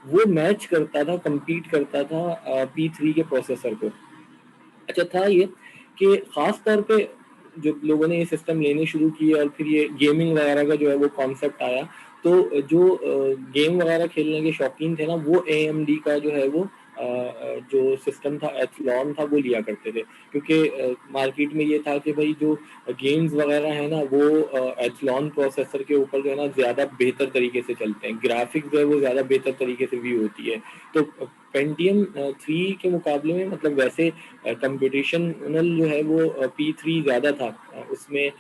वो मैच करता था, compete करता था P3 के प्रोसेसर को। अच्छा था ये कि ख़ास तौर पे जब लोगों ने ये सिस्टम लेने शुरू किए और फिर ये गेमिंग वगैरह का जो है वो कॉन्सेप्ट आया, तो जो गेम वगैरह खेलने के शौकीन थे ना, वो एएमडी का जो है वो जो सिस्टम था एथलॉन था वो लिया करते थे। क्योंकि मार्केट में ये था कि भाई जो गेम्स वगैरह है ना वो एथलॉन प्रोसेसर के ऊपर जो है ना ज़्यादा बेहतर तरीके से चलते हैं, ग्राफिक्स जो है वो ज़्यादा बेहतर तरीके से व्यू होती है। तो पेंटियम 3 के मुकाबले में मतलब वैसे कंप्यूटेशनल जो है वो P3 ज़्यादा था। उसमें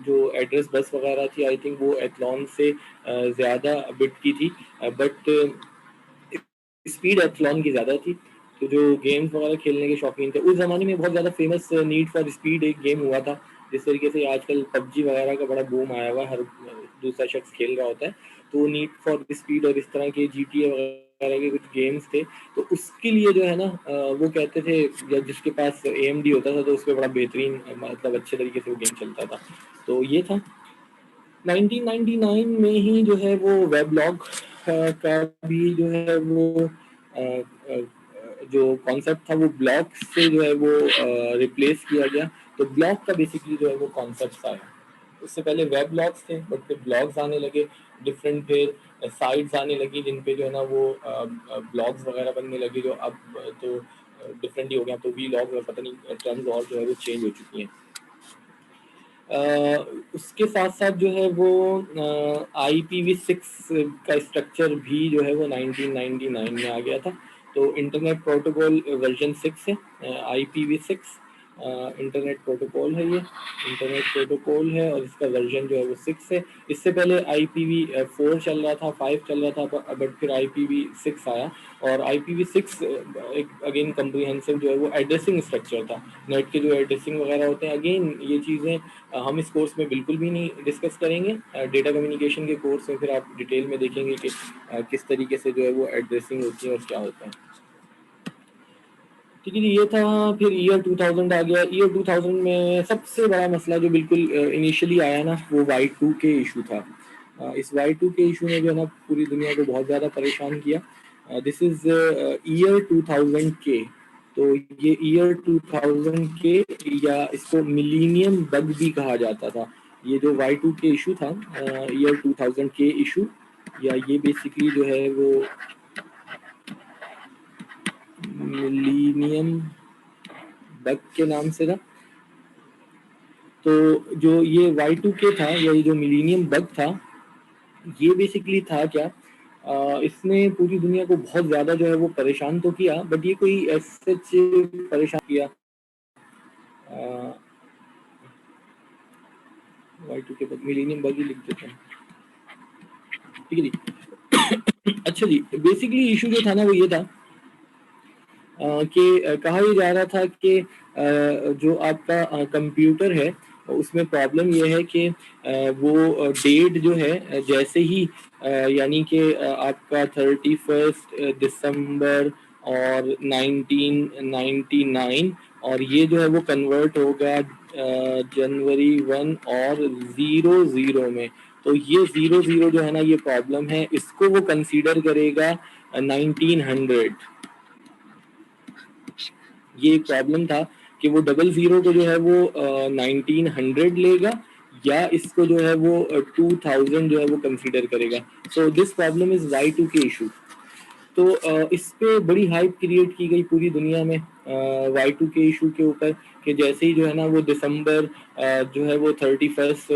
जो एड्रेस बस वगैरह थी आई थिंक वो एथलॉन से ज़्यादा बिट की थी, बट स्पीड एथलॉन की ज़्यादा थी। तो जो गेम्स वगैरह खेलने के शौकीन थे, उस ज़माने में बहुत ज़्यादा फेमस नीड फॉर स्पीड एक गेम हुआ था। जिस तरीके से आजकल पबजी वगैरह का बड़ा बूम आया हुआ है, हर दूसरा शख्स खेल रहा होता है। तो नीड फॉर स्पीड और इस तरह के जीटीए वगैरह के कुछ गेम्स थे, तो उसके लिए जो है ना वो कहते थे, या जिसके पास एएमडी होता था तो उस पे बड़ा बेहतरीन मतलब अच्छे तरीके से वो गेम चलता था। तो ये था। 1999 में ही जो है वो वेबलॉग का भी जो है वो जो कॉन्सेप्ट था वो ब्लॉग से जो है वो रिप्लेस किया गया। तो ब्लॉग का बेसिकली जो है वो कॉन्सेप्ट आया। उससे पहले वेब ब्लॉग्स थे, बट फिर ब्लॉग्स आने लगे, डिफरेंट फिर साइट्स आने लगी जिन पे जो है ना वो ब्लॉग्स वगैरह बनने लगे, जो अब तो डिफरेंट ही हो गया। तो वी लॉग और पता नहीं टर्म्स और जो है वो चेंज हो चुकी हैं। उसके साथ साथ जो है वो IPv6 का स्ट्रक्चर भी जो है वो 1999 में आ गया था। तो इंटरनेट प्रोटोकॉल वर्जन 6 है, IPv6 इंटरनेट प्रोटोकॉल है, ये इंटरनेट प्रोटोकॉल है और इसका वर्जन जो है वो 6 है। इससे पहले IPv4 चल रहा था, 5 चल रहा था, बट फिर IPv6 आया। और IPv6 एक अगेन कम्प्रीहेंसिव जो है वो एड्रेसिंग स्ट्रक्चर था। नेट के जो एड्रेसिंग वगैरह होते हैं, अगेन ये चीज़ें हम इस कोर्स में बिल्कुल भी नहीं डिस्कस करेंगे। डेटा कम्युनिकेशन के कोर्स में फिर आप डिटेल में देखेंगे कि किस तरीके से जो है वो एड्रेसिंग होती है और क्या होता है। ठीक है जी, ये था। फिर ईयर 2000 आ गया। ईयर 2000 में सबसे बड़ा मसला जो बिल्कुल इनिशियली आया ना, वो Y2K इशू था। इस Y2K इशू ने जो है ना पूरी दुनिया को बहुत ज़्यादा परेशान किया। This is year 2000K। तो ये ईयर 2000K या इसको मिलीनियम बग भी कहा जाता था। ये जो Y2K इशू था, ईयर 2000K इशू, या ये बेसिकली जो है वो मिलीनियम बग के नाम से था। तो जो ये Y2K था, या ये जो मिलीनियम बग था, ये बेसिकली था क्या, इसने पूरी दुनिया को बहुत ज़्यादा जो है वो परेशान तो किया, बट ये कोई सच परेशान किया। Y2K बग, मिलीनियम बग ही लिख देते हैं। ठीक है जी। अच्छा जी, बेसिकली इशू जो था ना वो ये था कि कहा ये जा रहा था कि जो आपका कंप्यूटर है उसमें प्रॉब्लम ये है कि वो डेट जो है जैसे ही यानी कि आपका 31 दिसंबर और 1999, और ये जो है वो कन्वर्ट होगा जनवरी 1 और 00 में। तो ये 00 जो है ना ये प्रॉब्लम है, इसको वो कंसीडर करेगा 1900। ये एक प्रॉब्लम था कि वो 00 को जो है वो 1900 लेगा, या इसको जो है वो 2000 जो है वो कंसीडर करेगा। So this problem is Y2K issue. तो इस पे बड़ी हाइप क्रिएट की गई पूरी दुनिया में Y2K इशू के ऊपर, कि जैसे ही जो है ना वो दिसंबर जो है वो 31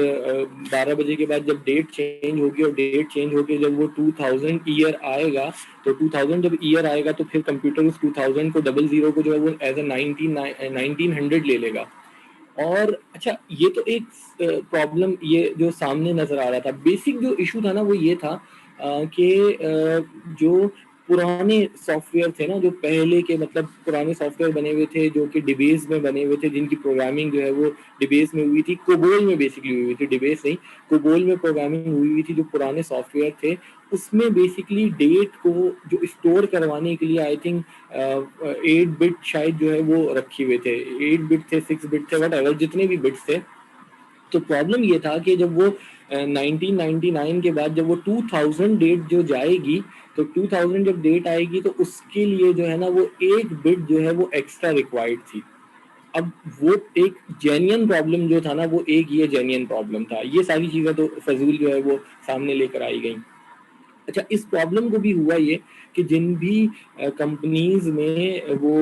12 बजे के बाद जब डेट चेंज होगी, और डेट चेंज होके जब वो 2000 ईयर आएगा, तो 2000 जब ईयर आएगा तो फिर कंप्यूटर उस 2000 को 00 को जो है वो एज ए 1900 ले लेगा। और अच्छा, ये तो एक प्रॉब्लम ये जो सामने नजर आ रहा था। बेसिक जो इशू था ना वो ये था कि जो पुराने सॉफ्टवेयर थे ना, जो पहले के मतलब पुराने सॉफ्टवेयर बने हुए थे जो कि डिबेस में बने हुए थे, जिनकी प्रोग्रामिंग जो है वो डिबेस में हुई थी, कोबोल में बेसिकली हुई थी, डिबेस नहीं, कोबोल में प्रोग्रामिंग हुई हुई थी। जो पुराने सॉफ्टवेयर थे उसमें बेसिकली डेट को जो स्टोर करवाने के लिए आई थिंक 8 बिट शायद जो है वो रखे हुए थे। 8 बिट थे, 6 बिट थे, वट एवर जितने भी बिट्स थे, तो प्रॉब्लम ये था कि जब वो 1999 के बाद जब वो 2000 डेट जो जाएगी, तो 2000 जब डेट आएगी तो उसके लिए जो है ना वो एक बिट जो है वो एक्स्ट्रा रिक्वायर्ड थी। अब वो एक जेन्युइन प्रॉब्लम जो था ना, वो एक ये जेन्युइन प्रॉब्लम था। ये सारी चीज़ें तो फजूल जो है वो सामने लेकर आई गई। अच्छा, इस प्रॉब्लम को भी हुआ ये कि जिन भी कंपनीज में वो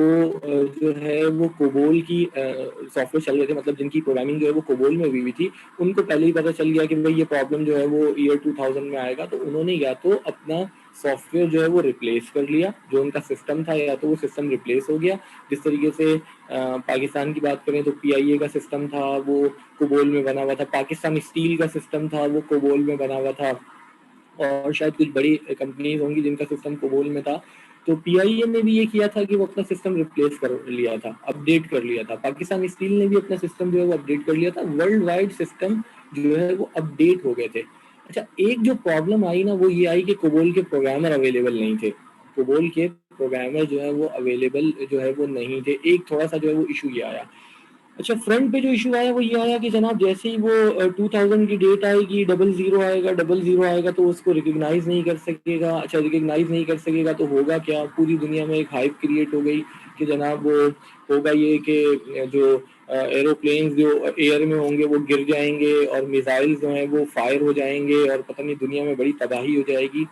जो है वो कोबोल की सॉफ्टवेयर चल रहे थे, मतलब जिनकी प्रोग्रामिंग जो है वो कोबोल में हुई हुई थी, उनको पहले ही पता चल गया कि भाई ये प्रॉब्लम जो है वो ईयर 2000 में आएगा। तो उन्होंने या तो अपना सॉफ्टवेयर जो है वो रिप्लेस कर लिया, जो उनका सिस्टम था, या तो वो सिस्टम रिप्लेस हो गया। जिस तरीके से पाकिस्तान की बात करें तो पीआईए का सिस्टम था वो कोबोल में बना हुआ था, पाकिस्तान स्टील का सिस्टम था वो कोबोल में बना हुआ था, और शायद कुछ बड़ी कंपनीज होंगी जिनका सिस्टम कोबोल में था। तो पीआईए ने भी ये किया था कि वो अपना सिस्टम रिप्लेस कर लिया था, अपडेट कर लिया था। पाकिस्तान स्टील ने भी अपना सिस्टम जो है वो अपडेट कर लिया था। वर्ल्ड वाइड सिस्टम जो है वो अपडेट हो गए थे। अच्छा, एक जो प्रॉब्लम आई ना वो ये आई कि कोबोल के प्रोग्रामर अवेलेबल नहीं थे। कोबोल के प्रोग्रामर जो है वो अवेलेबल जो है वो नहीं थे। एक थोड़ा सा जो है वो इशू ये आया। अच्छा, फ्रंट पे जो इशू आया वो ये आया कि जनाब जैसे ही वो 2000 की डेट आएगी, 00 आएगा तो उसको रिकग्नाइज नहीं कर सकेगा। अच्छा, रिकग्नाइज नहीं कर सकेगा तो होगा क्या, पूरी दुनिया में एक हाइप क्रिएट हो गई कि जनाब वो होगा ये कि जो एरोप्लेन्स जो एयर में होंगे वो गिर जाएंगे और मिसाइल्स जो हैं वो फायर हो जाएंगे और पता नहीं दुनिया में बड़ी तबाही हो जाएगी।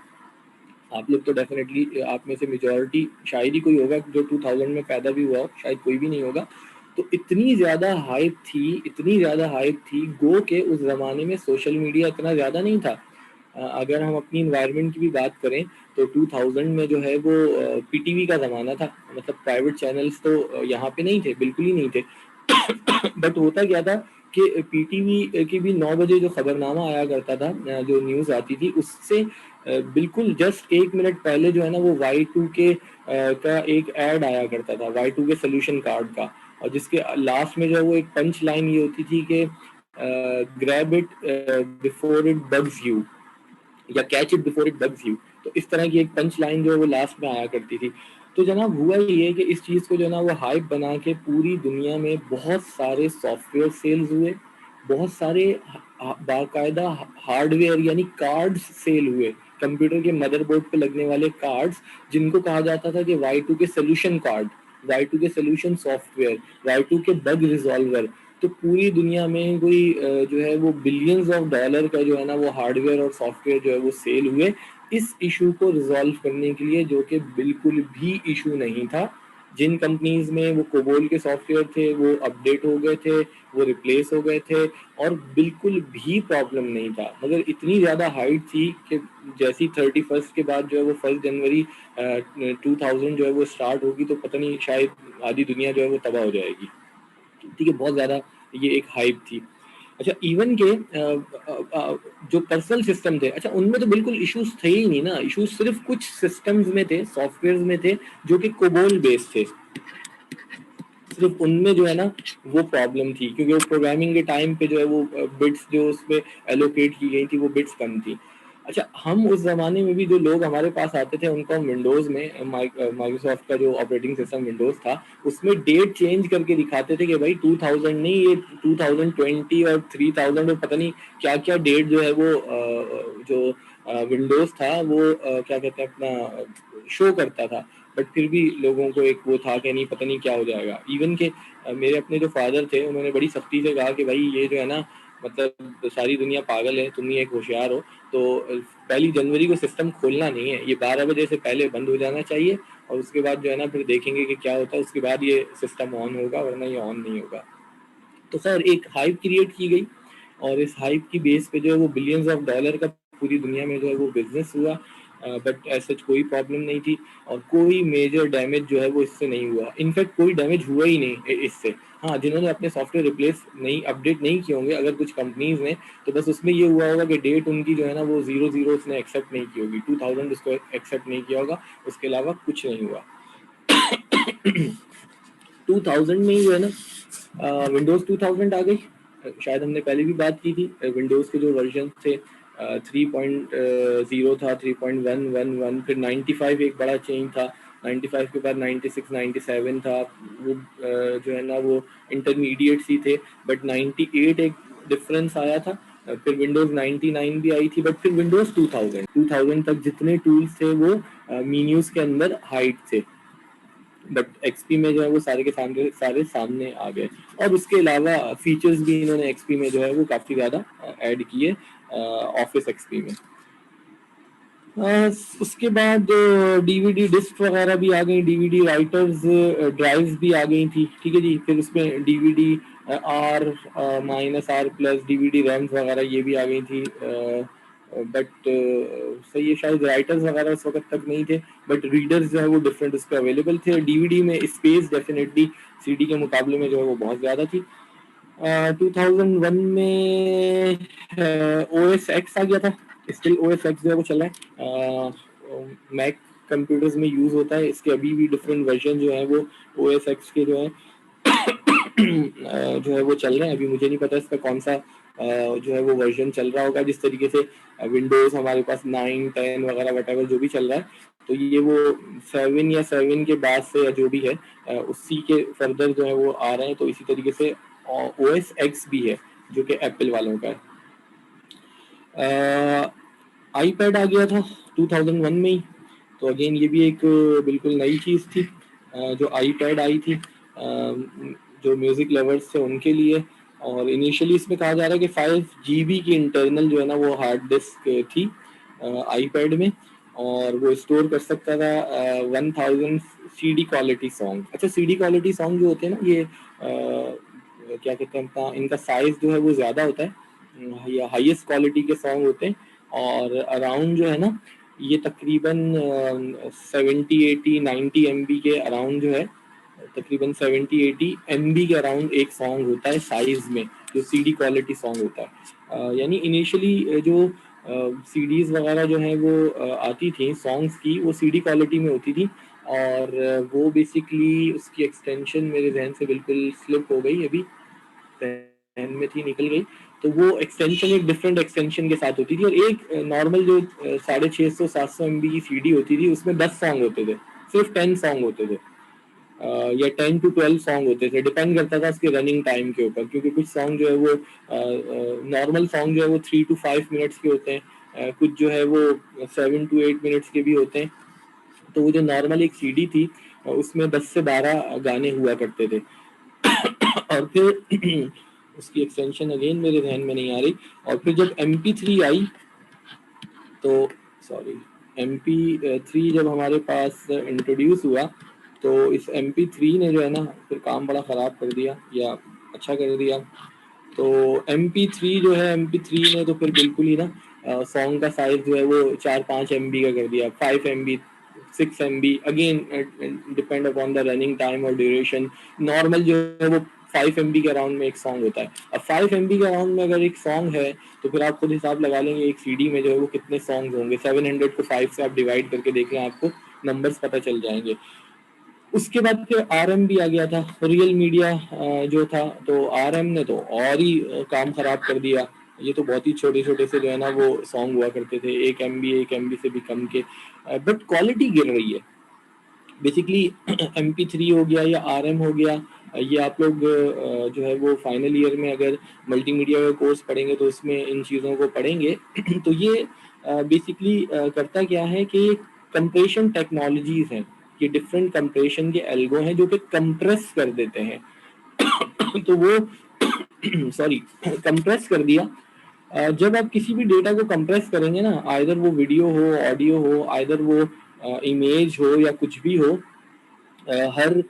आप लोग तो डेफिनेटली, आप में से मेजॉरिटी शायद ही कोई होगा जो 2000 में पैदा भी हुआ हो, शायद कोई भी नहीं होगा। तो इतनी ज़्यादा हाइप थी, इतनी ज़्यादा हाइप थी, गो के उस ज़माने में सोशल मीडिया इतना ज़्यादा नहीं था। अगर हम अपनी इन्वायरमेंट की भी बात करें तो 2000 में जो है वो पीटीवी का ज़माना था, मतलब प्राइवेट चैनल्स तो यहाँ पे नहीं थे, बिल्कुल ही नहीं थे। बट होता क्या था कि पीटीवी की भी 9 बजे जो खबरनामा आया करता था, जो न्यूज़ आती थी, उससे बिल्कुल जस्ट 1 मिनट पहले जो है ना वो Y2K का एक ऐड आया करता था, Y2K सोल्यूशन कार्ड का, और जिसके लास्ट में जो है वो एक पंच लाइन ये होती थी कि grab it before it bugs you, या catch it before it bugs you. तो इस तरह की एक पंच लाइन जो है वो लास्ट में आया करती थी। तो जनाब हुआ ये कि इस चीज़ को जो है ना वो हाइप बना के पूरी दुनिया में बहुत सारे सॉफ्टवेयर सेल्स हुए, बहुत सारे बाकायदा हार्डवेयर यानी कार्ड्स सेल हुए, कंप्यूटर के मदरबोर्ड पे लगने वाले कार्ड्स, जिनको कहा जाता था कि Y2K solution card, Y2K solution software, Y2K bug resolver. तो पूरी दुनिया में कोई जो है वो बिलियंस ऑफ डॉलर का जो है ना वो हार्डवेयर और सॉफ्टवेयर जो है वो सेल हुए इस इशू को रिजॉल्व करने के लिए, जो कि बिल्कुल भी इशू नहीं था। जिन कंपनीज में वो कोबोल के सॉफ्टवेयर थे वो अपडेट हो गए थे, वो रिप्लेस हो गए थे, और बिल्कुल भी प्रॉब्लम नहीं था। मगर इतनी ज़्यादा हाइट थी कि जैसी 31st के बाद जो है वो 1 जनवरी 2000 जो है वो स्टार्ट होगी तो पता नहीं शायद आधी दुनिया जो है वो तबाह हो जाएगी। ठीक है, बहुत ज़्यादा ये एक हाइप थी। अच्छा, इवन के जो पर्सनल सिस्टम थे, अच्छा उनमें तो बिल्कुल इश्यूज थे ही नहीं ना, इश्यूज सिर्फ कुछ सिस्टम्स में थे, सॉफ्टवेयर में थे जो कि कोबोल बेस्ड थे। सिर्फ उनमें जो है ना वो प्रॉब्लम थी, क्योंकि वो प्रोग्रामिंग के टाइम पे जो है वो बिट्स जो उसमें एलोकेट की गई थी वो बिट्स कम थी। अच्छा, हम उस ज़माने में भी जो लोग हमारे पास आते थे उनको हम विंडोज़ में माइक्रोसॉफ्ट का जो ऑपरेटिंग सिस्टम विंडोज़ था उसमें डेट चेंज करके दिखाते थे कि भाई 2000 नहीं, ये 2020 और 3000 और पता नहीं क्या क्या डेट जो है वो जो विंडोज़ था वो क्या कहते हैं अपना शो करता था। बट फिर भी लोगों को एक वो था कि नहीं पता नहीं क्या हो जाएगा। इवन के मेरे अपने जो फादर थे उन्होंने बड़ी सख्ती से कहा कि भाई ये जो है ना, मतलब सारी दुनिया पागल है, तुम ही एक होशियार हो, तो 1 जनवरी को सिस्टम खोलना नहीं है, ये 12 बजे से पहले बंद हो जाना चाहिए, और उसके बाद जो है ना फिर देखेंगे कि क्या होता है, उसके बाद ये सिस्टम ऑन होगा वरना ये ऑन नहीं होगा। तो सर एक हाइप क्रिएट की गई, और इस हाइप की बेस पे जो है वो बिलियंस ऑफ डॉलर का पूरी दुनिया में जो है वो बिजनेस हुआ। बट ऐसा कोई प्रॉब्लम नहीं थी, और कोई मेजर डैमेज जो है वो इससे नहीं हुआ। इनफैक्ट कोई डैमेज हुआ ही नहीं इससे। हाँ, जिन्होंने अपने सॉफ्टवेयर रिप्लेस नहीं, अपडेट नहीं किए होंगे अगर कुछ कंपनीज ने, तो बस उसमें ये हुआ होगा कि डेट उनकी जो है ना वो 00 उसने एक्सेप्ट नहीं की होगी, 2000 उसको एक्सेप्ट नहीं किया होगा, उसके अलावा कुछ नहीं हुआ। 2000 में ही जो है ना विंडोज़ 2000 आ गई। शायद हमने पहले भी बात की थी, विंडोज़ के जो वर्जन थे 3.0 था, 3.111, फिर 95 एक बड़ा चेंज था, 95 के बाद 96 97 था, वो जो है ना वो इंटरमीडिएट सी थे। बट 98 एक डिफरेंस आया था। फिर विंडोज 99 भी आई थी, बट फिर विंडोज 2000 तक जितने टूल्स थे वो मेन्यूज के अंदर हाइड थे, बट एक्सपी में जो है वो सारे सामने आ गए। और उसके अलावा फीचर्स भी इन्होंने एक्सपी में जो है वो काफ़ी ज़्यादा ऐड किए ऑफिस एक्सपी में। उसके बाद डीवीडी डिस्क वगैरह भी आ गई, डीवीडी राइटर्स ड्राइव्स भी आ गई थी, ठीक है जी। फिर उसमें DVD R -R plus DVD RAMs वगैरह ये भी आ गई थी, बट सही है, शायद राइटर्स वगैरह उस वक्त तक नहीं थे, बट रीडर्स जो है वो डिफरेंट उस पर अवेलेबल थे। डीवीडी में स्पेस डेफिनेटली सीडी के मुकाबले में जो है वो बहुत ज़्यादा थी। 2001 में OS X आ गया था, स्टिल OS X जो है वो चल रहा है, मैक कंप्यूटर्स में यूज़ होता है, इसके अभी भी डिफरेंट वर्जन जो है वो OS X के जो है जो है वो चल रहे हैं। अभी मुझे नहीं पता इसका कौन सा जो है वो वर्जन चल रहा होगा। जिस तरीके से विंडोज़ हमारे पास 9, 10 वगैरह वटेवर जो भी चल रहा है, तो ये वो 7 या 7 के बाद से या जो भी है उसी के फर्दर जो है वो आ रहे हैं। तो इसी तरीके से OS X भी है जो कि एप्पल वालों का है। आईपैड आ गया था 2001 में ही, तो अगेन ये भी एक बिल्कुल नई चीज़ थी जो आईपैड आई थी जो म्यूज़िक लवर्स थे उनके लिए। और इनिशियली इसमें कहा जा रहा है कि 5 GB की इंटरनल जो है ना वो हार्ड डिस्क थी आईपैड में, और वो स्टोर कर सकता था 1000 CD क्वालिटी सॉन्ग। अच्छा, CD क्वालिटी सॉन्ग जो होते हैं ना, ये क्या कहते हैं, इनका साइज जो है वो ज़्यादा होता है, या हाईएस्ट क्वालिटी के सॉन्ग होते हैं, और अराउंड जो है ना ये तकरीबन 70, 80, 90 MB के अराउंड जो है, तकरीबन 70, 80 MB के अराउंड एक सॉन्ग होता है साइज में, जो CD क्वालिटी सॉन्ग होता है। यानी इनिशियली जो CDs वगैरह जो है वो आती थी सॉन्ग्स की, वो CD क्वालिटी में होती थी, और वो बेसिकली उसकी एक्सटेंशन मेरे जहन से बिल्कुल स्लिप हो गई, अभी जहन में थी निकल गई। तो वो एक्सटेंशन एक डिफरेंट एक्सटेंशन के साथ होती थी, और एक नॉर्मल जो 650-700 MB की CD होती थी उसमें 10 सॉन्ग होते थे, सिर्फ 10 सॉन्ग होते थे, या 10 to 12 सॉन्ग होते थे, डिपेंड करता था उसके रनिंग टाइम के ऊपर, क्योंकि कुछ सॉन्ग जो है वो नॉर्मल सॉन्ग जो है वो 3 to 5 मिनट्स के होते हैं, कुछ जो है वो 7 to 8 मिनट्स के भी होते हैं। तो वो जो नॉर्मल एक CD थी उसमें 10 से 12 गाने हुआ करते थे। और फिर उसकी एक्सटेंशन अगेन मेरे जहन में नहीं आ रही। और फिर जब MP3 आई, तो सॉरी, MP3 जब हमारे पास इंट्रोड्यूस हुआ, तो इस MP3 ने जो है ना फिर काम बड़ा ख़राब कर दिया, या अच्छा कर दिया। तो MP3 जो है, MP3 ने तो फिर बिल्कुल ही ना सॉन्ग का साइज जो है वो 4-5 MB का कर दिया, 5 MB, 6 MB, again depend upon the running time और ड्यूरेशन। नॉर्मल जो है वो 5 MB के अराउंड में एक सॉन्ग होता है। अब 5 MB के अराउंड में अगर एक सॉन्ग है, तो फिर आप खुद हिसाब लगा लेंगे एक CD में जो है वो कितने सॉन्ग होंगे। 700 को 5 से आप डिवाइड करके देख लें, आपको नंबर्स पता चल जाएंगे। उसके बाद फिर RM भी आ गया था, रियल मीडिया जो था, तो RM ने तो और ही काम खराब कर दिया। ये तो बहुत ही छोटे छोटे से जो है ना वो सॉन्ग हुआ करते थे, 1 MB से भी कम के, बट क्वालिटी गिर रही है बेसिकली। MP3 हो गया या RM हो गया, ये आप लोग जो है वो फाइनल ईयर में अगर मल्टीमीडिया का कोर्स पढ़ेंगे तो उसमें इन चीज़ों को पढ़ेंगे। तो ये बेसिकली करता क्या है कि कंप्रेशन टेक्नोलॉजीज हैं, ये डिफरेंट कंप्रेशन के एल्गो हैं जो कि कंप्रेस कर देते हैं। तो वो सॉरी, कंप्रेस कर दिया। जब आप किसी भी डेटा को कंप्रेस करेंगे ना, आइदर वो वीडियो हो, ऑडियो हो, आइदर वो इमेज हो या कुछ भी हो, हर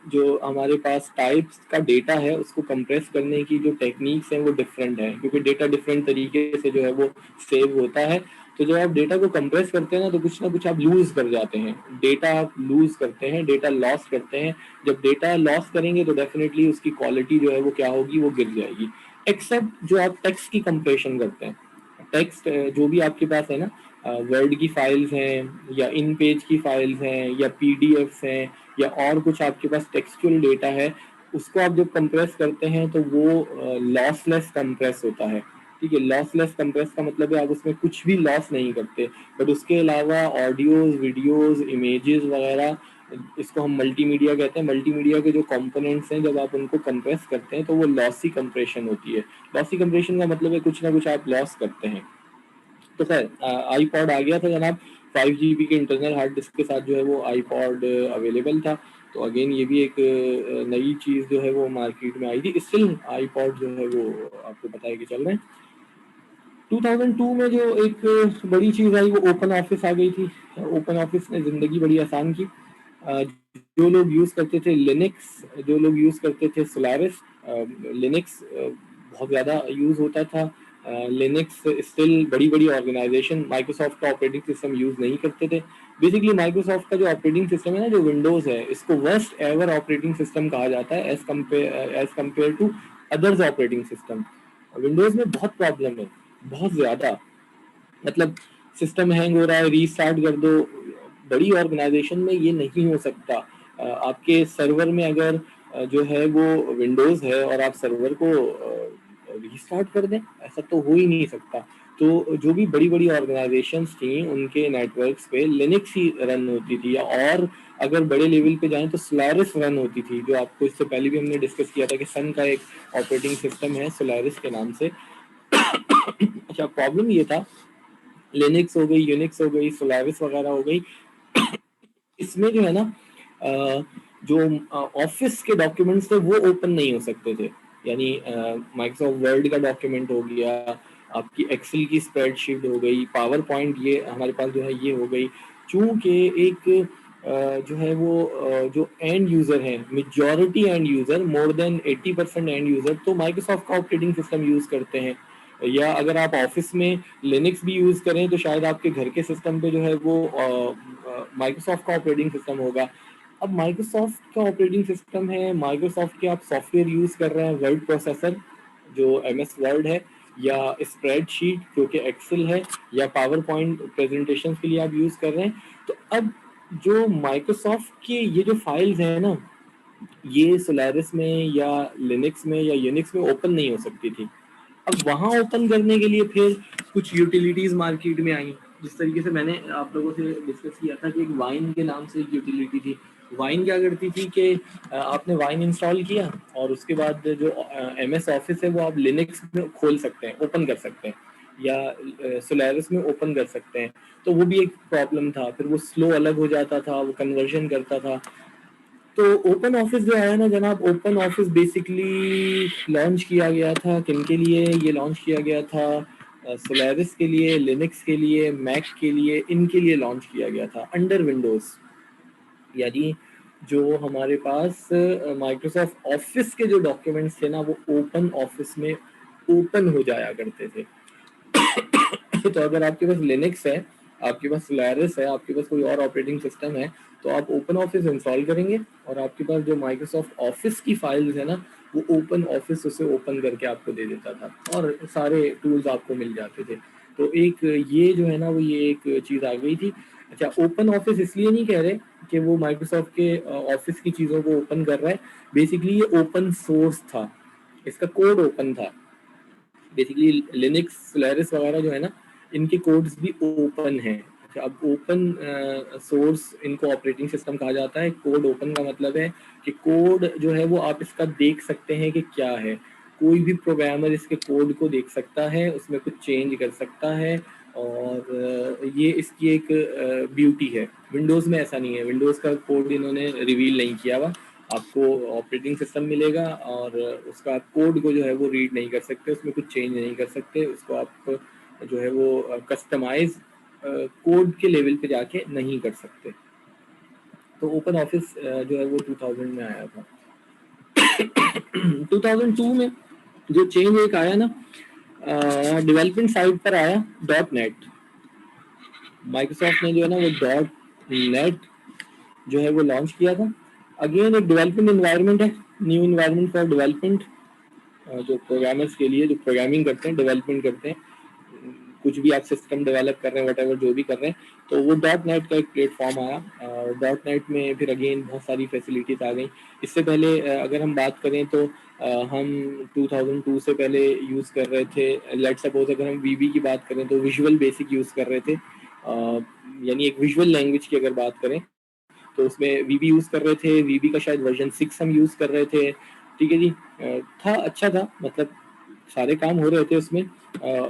जो हमारे पास टाइप्स का डेटा है उसको कंप्रेस करने की जो टेक्निक्स हैं वो डिफरेंट है, क्योंकि डेटा डिफरेंट तरीके से जो है वो सेव होता है। तो जब आप डेटा को कंप्रेस करते हैं ना कुछ आप लूज कर जाते हैं, डेटा आप लूज करते हैं, डेटा लॉस करते हैं। जब डेटा लॉस करेंगे तो डेफिनेटली उसकी क्वालिटी जो है वो क्या होगी, वो गिर जाएगी। एक्सेप्ट जो आप टेक्स्ट की कंप्रेशन करते हैं, टेक्स्ट जो भी आपके पास है ना, वर्ड की फाइल्स हैं या इन पेज की फाइल्स हैं या PDFs हैं या और कुछ आपके पास टेक्सचुअल डेटा है, उसको आप जब कंप्रेस करते हैं तो वो लॉसलेस कंप्रेस होता है। ठीक है, लॉसलेस कंप्रेस का मतलब है आप उसमें कुछ भी लॉस नहीं करते, बट उसके अलावा ऑडियोज, वीडियोज, इमेजेस वगैरह इसको हम मल्टीमीडिया कहते हैं। मल्टीमीडिया के जो कंपोनेंट्स हैं, जब आप उनको कंप्रेस करते हैं तो वो लॉसी कंप्रेशन होती है। लॉसी कंप्रेशन का मतलब है कुछ ना कुछ आप लॉस करते हैं। तो खैर आईपॉड आ गया था जनाब, 5 GB के इंटरनल हार्ड डिस्क के साथ जो है वो आईपॉड अवेलेबल था। तो अगेन ये भी एक नई चीज़ जो है वो मार्केट में आई थी। स्टिल आईपॉड जो है वो आपको पता है कि चल रहे हैं। 2002 में जो एक बड़ी चीज़ आई वो ओपन ऑफिस आ गई थी। ओपन ऑफिस ने ज़िंदगी बड़ी आसान की। जो लोग यूज़ करते थे लिनक्स, जो लोग यूज़ करते थे सोलारिस, लिनक्स बहुत ज़्यादा यूज़ होता था। लिनक्स स्टिल बड़ी बड़ी ऑर्गेनाइजेशन माइक्रोसॉफ्ट का ऑपरेटिंग सिस्टम यूज़ नहीं करते थे। बेसिकली माइक्रोसॉफ्ट का जो ऑपरेटिंग सिस्टम है ना, जो विंडोज़ है, इसको वर्स्ट एवर ऑपरेटिंग सिस्टम कहा जाता है as compared to others operating system. Windows में बहुत प्रॉब्लम है, बहुत ज़्यादा। मतलब सिस्टम हैंग हो रहा है, रीस्टार्ट कर दो। बड़ी ऑर्गेनाइजेशन में ये नहीं हो सकता। आपके सर्वर में अगर जो है वो विंडोज़ है और आप सर्वर को रीस्टार्ट कर दें, ऐसा तो हो ही नहीं सकता। तो जो भी बड़ी बड़ी ऑर्गेनाइजेशंस थी उनके नेटवर्क्स पे लिनक्स ही रन होती थी, और अगर बड़े लेवल पे जाएं तो सोलारिस रन होती थी, जो आपको इससे पहले भी हमने डिस्कस किया था कि सन का एक ऑपरेटिंग सिस्टम है सोलारिस के नाम से। अच्छा, प्रॉब्लम ये था, लिनक्स हो गई, यूनिक्स हो गई, सोलारिस वगैरह हो गई, इसमें जो है ना जो ऑफिस के डॉक्यूमेंट्स थे वो ओपन नहीं हो सकते थे। यानी माइक्रोसॉफ्ट वर्ड का डॉक्यूमेंट हो गया, आपकी एक्सेल की स्प्रेडशीट हो गई, पावर पॉइंट ये हमारे पास जो है ये हो गई। चूंकि एक जो है वो जो एंड यूजर है, majority and user, more than 80% and user तो माइक्रोसॉफ्ट का ऑपरेटिंग सिस्टम यूज करते हैं। या अगर आप ऑफिस में लिनक्स भी यूज करें तो शायद आपके घर के सिस्टम पे जो है वो माइक्रोसॉफ्ट का ऑपरेटिंग सिस्टम होगा। अब माइक्रोसॉफ्ट का ऑपरेटिंग सिस्टम है, माइक्रोसॉफ्ट के आप सॉफ्टवेयर यूज कर रहे हैं, वर्ड प्रोसेसर जो एमएस वर्ड है, या स्प्रेडशीट जो कि एक्सेल है, या पावर पॉइंट प्रेजेंटेशन के लिए आप यूज कर रहे हैं। तो अब जो माइक्रोसॉफ्ट के ये जो फाइल्स हैं ना, ये सोलारिस में या लिनक्स में या यूनिक्स में ओपन नहीं हो सकती थी। अब वहां ओपन करने के लिए फिर कुछ यूटिलिटीज मार्केट में आई। जिस तरीके से मैंने आप लोगों से डिस्कस किया था कि एक वाइन के नाम से एक यूटिलिटी थी। वाइन क्या करती थी कि आपने वाइन इंस्टॉल किया और उसके बाद जो एमएस ऑफिस है वो आप लिनक्स में खोल सकते हैं, ओपन कर सकते हैं, या सोलारिस में ओपन कर सकते हैं। तो वो भी एक प्रॉब्लम था, फिर वो स्लो अलग हो जाता था, वो कन्वर्जन करता था। तो ओपन ऑफिस जो है ना जनाब, ओपन ऑफिस बेसिकली लॉन्च किया गया था किन के लिए? ये लॉन्च किया गया था सोलारिस के लिए, लिनक्स के लिए, मैक के लिए, इनके लिए लॉन्च किया गया था अंडर विंडोज। यानी जो हमारे पास माइक्रोसॉफ्ट ऑफिस के जो डॉक्यूमेंट्स थे ना, वो ओपन ऑफिस में ओपन हो जाया करते थे। तो अगर आपके पास लिनक्स है, आपके पास सोलारिस है, आपके पास कोई और ऑपरेटिंग सिस्टम है, तो आप ओपन ऑफिस इंस्टॉल करेंगे और आपके पास जो माइक्रोसॉफ्ट ऑफिस की फाइल्स है ना, वो ओपन ऑफिस उसे ओपन करके आपको दे देता था और सारे टूल्स आपको मिल जाते थे। तो एक ये जो है ना, वो ये एक चीज़ आ गई थी। अच्छा, ओपन ऑफिस इसलिए नहीं कह रहे कि वो माइक्रोसॉफ्ट के ऑफिस की चीज़ों को ओपन कर रहा है। बेसिकली ये ओपन सोर्स था, इसका कोड ओपन था। बेसिकली लिनक्स, सोलारिस वगैरह जो है ना, इनके कोड्स भी ओपन हैं। अच्छा, अब ओपन सोर्स इनको ऑपरेटिंग सिस्टम कहा जाता है। कोड ओपन का मतलब है कि कोड जो है वो आप इसका देख सकते हैं कि क्या है। कोई भी प्रोग्रामर इसके कोड को देख सकता है, उसमें कुछ चेंज कर सकता है, और ये इसकी एक ब्यूटी है। विंडोज़ में ऐसा नहीं है, विंडोज़ का कोड इन्होंने रिवील नहीं किया हुआ। आपको ऑपरेटिंग सिस्टम मिलेगा और उसका कोड को जो है वो रीड नहीं कर सकते, उसमें कुछ चेंज नहीं कर सकते, उसको आप जो है वो कस्टमाइज कोड के लेवल पे जाके नहीं कर सकते। तो ओपन ऑफिस जो है वो 2000 में आया था। 2002 में जो चेंज एक आया ना, डेवलपमेंट साइड पर आया डॉट नेट। माइक्रोसॉफ्ट ने जो है ना वो डॉट नेट जो है वो लॉन्च किया था। अगेन एक डेवलपमेंट इन्वायरमेंट है, न्यू इन्वायरमेंट फॉर डेवलपमेंट, जो प्रोग्रामर्स के लिए, जो प्रोग्रामिंग करते हैं, डेवलपमेंट करते हैं, कुछ भी आप सिस्टम डेवलप कर रहे हैं, वट जो भी कर रहे हैं, तो वो डॉट नेट का एक प्लेटफॉर्म आया। डॉट नेट में फिर अगेन बहुत सारी फैसिलिटीज आ गई। इससे पहले अगर हम बात करें तो हम 2002 से पहले यूज़ कर रहे थे, लेट सपोज अगर हम वीबी की बात करें तो विजुअल बेसिक यूज़ कर रहे थे। यानी एक विजुअल लैंग्वेज की अगर बात करें तो उसमें वीबी यूज़ कर रहे थे, वीबी का शायद वर्जन 6 हम यूज़ कर रहे थे, ठीक है जी। था अच्छा था, मतलब सारे काम हो रहे थे उसमें।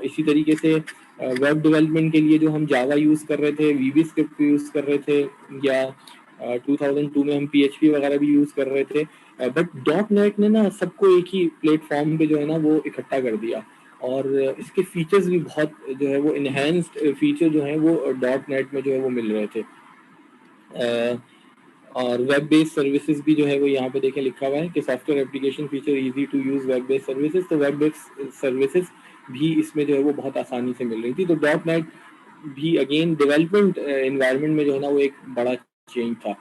इसी तरीके से वेब डेवलपमेंट के लिए जो हम जावा यूज़ कर रहे थे, वीबी स्क्रिप्ट यूज़ कर रहे थे, या 2002 में हम पीएचपी वगैरह भी यूज़ कर रहे थे। बट डॉट नेट ने ना सबको एक ही प्लेटफॉर्म पे जो है ना वो इकट्ठा कर दिया, और इसके फीचर्स भी बहुत जो है वो इन्हेंस्ड फीचर जो है वो डॉट नेट में जो है वो मिल रहे थे। और वेब बेस्ड सर्विसेज भी जो है वो यहाँ पे देखें लिखा हुआ है कि software application feature easy to use web based services, तो वेब बेस्ड सर्विसेज भी इसमें जो है वो बहुत आसानी से मिल रही थी। तो डॉट नेट भी अगेन डेवलपमेंट एनवायरनमेंट में जो है ना वो एक बड़ा चेंज था।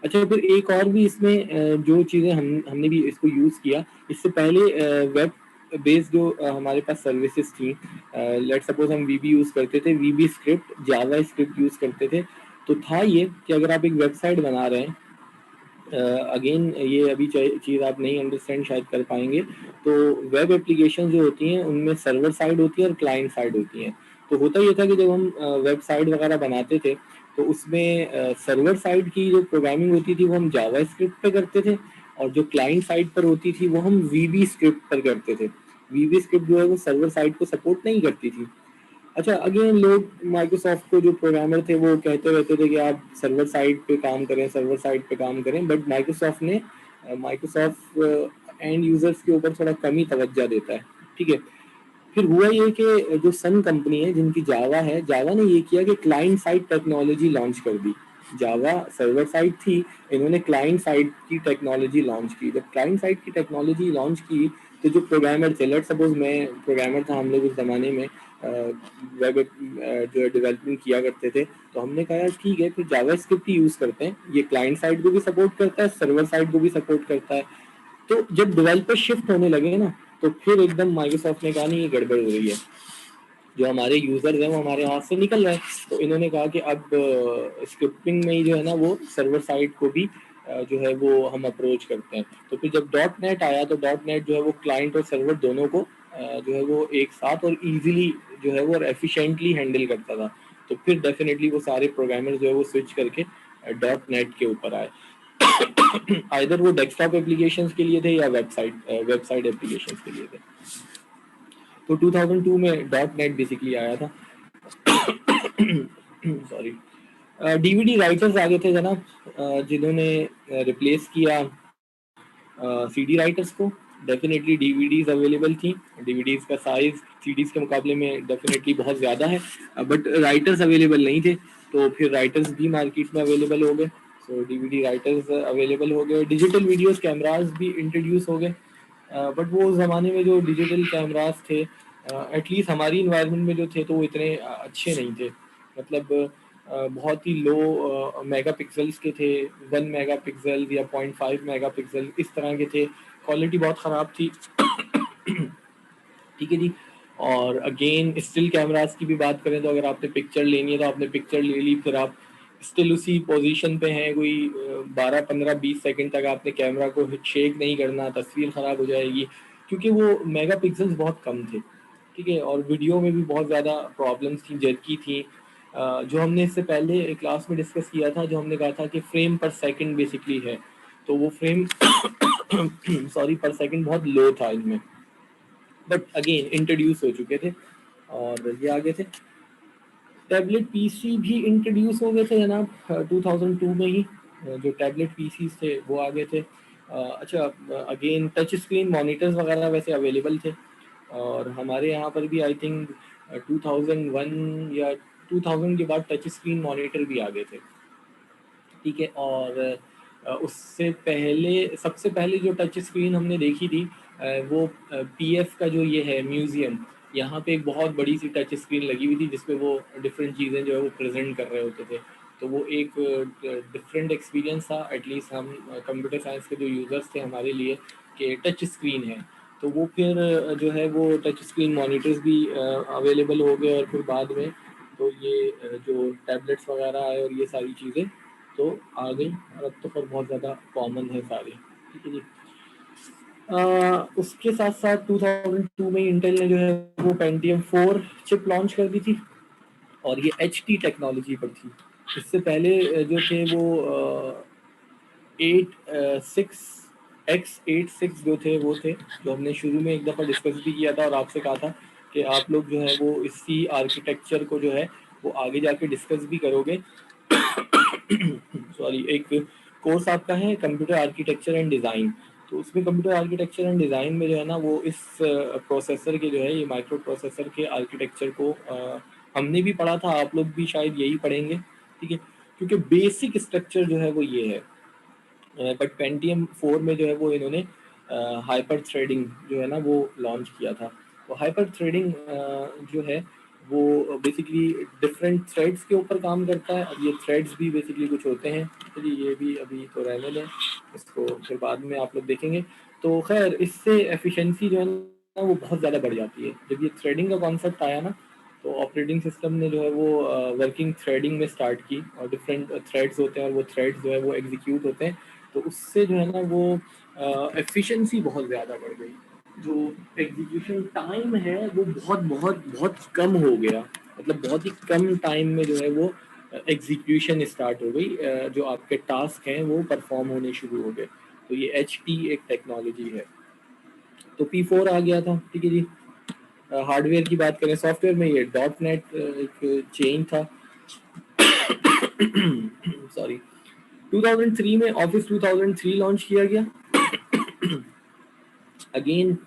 अच्छा, फिर एक और भी इसमें जो चीज़ें हमने भी इसको यूज़ किया, इससे पहले वेब बेस्ड जो हमारे पास सर्विसेज थी, लेट्स सपोज हम वीबी यूज़ करते थे, वीबी स्क्रिप्ट, जावा स्क्रिप्ट यूज़ करते थे। तो था ये कि अगर आप एक वेबसाइट बना रहे हैं, अगेन ये अभी चीज़ आप नहीं अंडरस्टैंड शायद कर पाएंगे, तो वेब एप्लीकेशन जो होती हैं उनमें सर्वर साइड होती है और क्लाइंट साइड होती हैं। तो होता ये था कि जब हम वेबसाइट वगैरह बनाते थे तो उसमें सर्वर साइड की जो प्रोग्रामिंग होती थी वो हम जावा स्क्रिप्ट पे करते थे, और जो क्लाइंट साइड पर होती थी वो हम वीबी स्क्रिप्ट पर करते थे। वीबी स्क्रिप्ट जो है वो सर्वर साइड को सपोर्ट नहीं करती थी। अच्छा, अगेन लोग माइक्रोसॉफ्ट को जो प्रोग्रामर थे वो कहते रहते थे कि आप सर्वर साइड पे काम करें, सर्वर साइड पे काम करें, बट माइक्रोसॉफ्ट एंड यूजर्स के ऊपर थोड़ा कम ही तवज्जो देता है, ठीक है। फिर हुआ ये कि जो सन कंपनी है जिनकी जावा है, जावा ने ये किया कि क्लाइंट साइड टेक्नोलॉजी लॉन्च कर दी। जावा सर्वर साइड थी, इन्होंने क्लाइंट साइड की टेक्नोलॉजी लॉन्च की। जब क्लाइंट साइड की टेक्नोलॉजी लॉन्च की तो जो प्रोग्रामर थे, लेट्स सपोज मैं प्रोग्रामर था, हम लोग उस ज़माने में वेब जो है डेवलपमेंट किया करते थे, तो हमने कहा यार ठीक है, फिर जावा स्क्रिप्ट ही यूज़ करते हैं, ये क्लाइंट साइड को भी सपोर्ट करता है, सर्वर साइड को भी सपोर्ट करता है। तो जब डेवलपर शिफ्ट होने लगे ना, तो फिर एकदम माइक्रोसॉफ्ट ने कहा नहीं, ये गड़बड़ हो रही है, जो हमारे यूजर्स हैं वो हमारे हाथ से निकल रहे हैं। तो इन्होंने कहा कि अब स्क्रिप्टिंग में ही जो है ना वो सर्वर साइड को भी जो है वो हम अप्रोच करते हैं। तो फिर जब डॉट नेट आया तो डॉट नेट जो है वो क्लाइंट और सर्वर दोनों को जो है वो एक साथ और इजीली जो है वो और एफिशिएंटली हैंडल करता था। तो फिर डेफिनेटली वो सारे प्रोग्रामर जो है वो स्विच करके डॉट नेट के ऊपर आए। आइदर वो डेस्कटॉप एप्लीकेशंस के लिए थे या वेबसाइट एप्लीकेशंस के लिए थे। तो 2002 में डॉट नेट बेसिकली आया था। सॉरी। डीवीडी राइटर्स आ गए थे जनाब, जिन्होंने रिप्लेस किया सीडी राइटर्स को। डेफिनेटली डीवीडीज अवेलेबल थी, डीवीडीज का साइज सीडीज के मुकाबले में डेफिनेटली बहुत ज़्यादा है, बट राइटर्स अवेलेबल नहीं थे। तो फिर राइटर्स भी मार्केट में अवेलेबल हो गए, सो डीवीडी राइटर्स अवेलेबल हो गए। डिजिटल वीडियोस कैमरास भी इंट्रोड्यूस हो गए, बट वो उस ज़माने में जो डिजिटल कैमरास थे, एटलीस्ट हमारी इन्वायरमेंट में जो थे तो वो इतने अच्छे नहीं थे। मतलब बहुत ही लो मेगा पिक्सल्स के थे, 1 मेगापिक्सल या 0.5 मेगापिक्सल इस तरह के थे, क्वालिटी बहुत ख़राब थी। ठीक है जी। और अगेन स्टिल कैमरास की भी बात करें तो अगर आपने पिक्चर लेनी है तो आपने पिक्चर ले ली, फिर आप स्टिल उसी पोजीशन पे हैं, कोई 12, 15, 20 सेकंड तक आपने कैमरा को शेक नहीं करना, तस्वीर ख़राब हो जाएगी, क्योंकि वो मेगा पिक्सल्स बहुत कम थे, ठीक है। और वीडियो में भी बहुत ज़्यादा प्रॉब्लम्स थी, जर्की थी। जो हमने इससे पहले क्लास में डिस्कस किया था, जो हमने कहा था कि फ्रेम पर सेकंड बेसिकली है, तो वो फ्रेम सॉरी पर सेकंड बहुत लो था इनमें, बट अगेन इंट्रोड्यूस हो चुके थे और ये आगे थे। टैबलेट पीसी भी इंट्रोड्यूस हो गए थे जनाब 2002 में ही, जो टैबलेट पीसी थे वो आ गए थे। अच्छा, अगेन टच स्क्रीन मॉनिटर्स वगैरह वैसे अवेलेबल थे, और हमारे यहाँ पर भी आई थिंक 2001 या 2000 के बाद टच स्क्रीन मॉनिटर भी आ गए थे, ठीक है। और उससे पहले सबसे पहले जो टच स्क्रीन हमने देखी थी वो पीएफ का जो ये है म्यूज़ियम, यहाँ पे एक बहुत बड़ी सी टच स्क्रीन लगी हुई थी जिसपे वो डिफरेंट चीज़ें जो है वो प्रेजेंट कर रहे होते थे। तो वो एक डिफरेंट एक्सपीरियंस था, एटलीस्ट हम कंप्यूटर साइंस के जो यूज़र्स थे हमारे लिए, कि टच स्क्रीन है। तो वो फिर जो है वो टच स्क्रीन मॉनिटर्स भी अवेलेबल हो गए, और फिर बाद में तो ये जो टैबलेट्स वगैरह आए और ये सारी चीज़ें तो आ गई, और अब तो फिर बहुत ज़्यादा कॉमन है सारी, ठीक है जी। उसके साथ साथ 2002 में इंटेल ने जो है वो पेंटियम 4 चिप लॉन्च कर दी थी, और ये एचटी टेक्नोलॉजी पर थी। इससे पहले जो थे वो 86 जो थे वो थे, जो हमने शुरू में एक दफ़ा डिस्कस भी किया था और आपसे कहा था कि आप लोग जो है वो इसी आर्किटेक्चर को जो है वो आगे जाके डिस्कस भी करोगे। सॉरी, एक कोर्स आपका है कंप्यूटर आर्किटेक्चर एंड डिज़ाइन, तो उसमें कंप्यूटर आर्किटेक्चर एंड डिज़ाइन में जो है ना वो इस प्रोसेसर के जो है ये माइक्रो प्रोसेसर के आर्किटेक्चर को हमने भी पढ़ा था, आप लोग भी शायद यही पढ़ेंगे, ठीक है, क्योंकि बेसिक स्ट्रक्चर जो है वो ये है। बट पेंटियम 4 में जो है वो इन्होंने हाइपर थ्रेडिंग जो है ना वो लॉन्च किया था। तो हाइपर थ्रेडिंग जो है वो बेसिकली डिफरेंट थ्रेड्स के ऊपर काम करता है। अब ये थ्रेड्स भी बेसिकली कुछ होते हैं, चलिए ये भी अभी तो रहने दें, इसको फिर बाद में आप लोग देखेंगे। तो खैर इससे एफिशिएंसी जो है ना वो बहुत ज़्यादा बढ़ जाती है। जब ये थ्रेडिंग का कॉन्सेप्ट आया ना, तो ऑपरेटिंग सिस्टम ने जो है वो वर्किंग थ्रेडिंग में स्टार्ट की, और डिफरेंट थ्रेड्स होते हैं और वो थ्रेड्स जो है वो एग्जीक्यूट होते हैं, तो उससे जो है ना वो एफिशिएंसी बहुत ज़्यादा बढ़ गई। जो एग्जीक्यूशन टाइम है वो बहुत बहुत बहुत कम हो गया, मतलब बहुत ही कम टाइम में जो है वो एग्जीक्यूशन स्टार्ट हो गई, जो आपके टास्क हैं वो परफॉर्म होने शुरू हो गए। तो ये HP एक टेक्नोलॉजी है। तो P4 आ गया था, ठीक है जी। हार्डवेयर की बात करें, सॉफ्टवेयर में ये डॉट नेट एक चेंज था। सॉरी, 2003 में ऑफिस 2003 लॉन्च किया गया। अगेन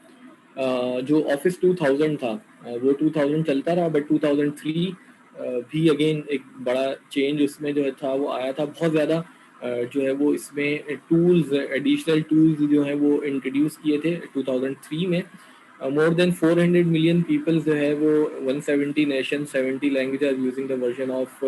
जो ऑफिस 2000 था वो 2000 चलता रहा, बट 2003 भी अगेन एक बड़ा चेंज उसमें जो है था वो आया था। बहुत ज़्यादा जो है वो इसमें टूल्स, एडिशनल टूल्स जो है वो इंट्रोड्यूस किए थे 2003 में। मोर देन 400 मिलियन पीपल जो है वो 170 nation 70 language are using the version of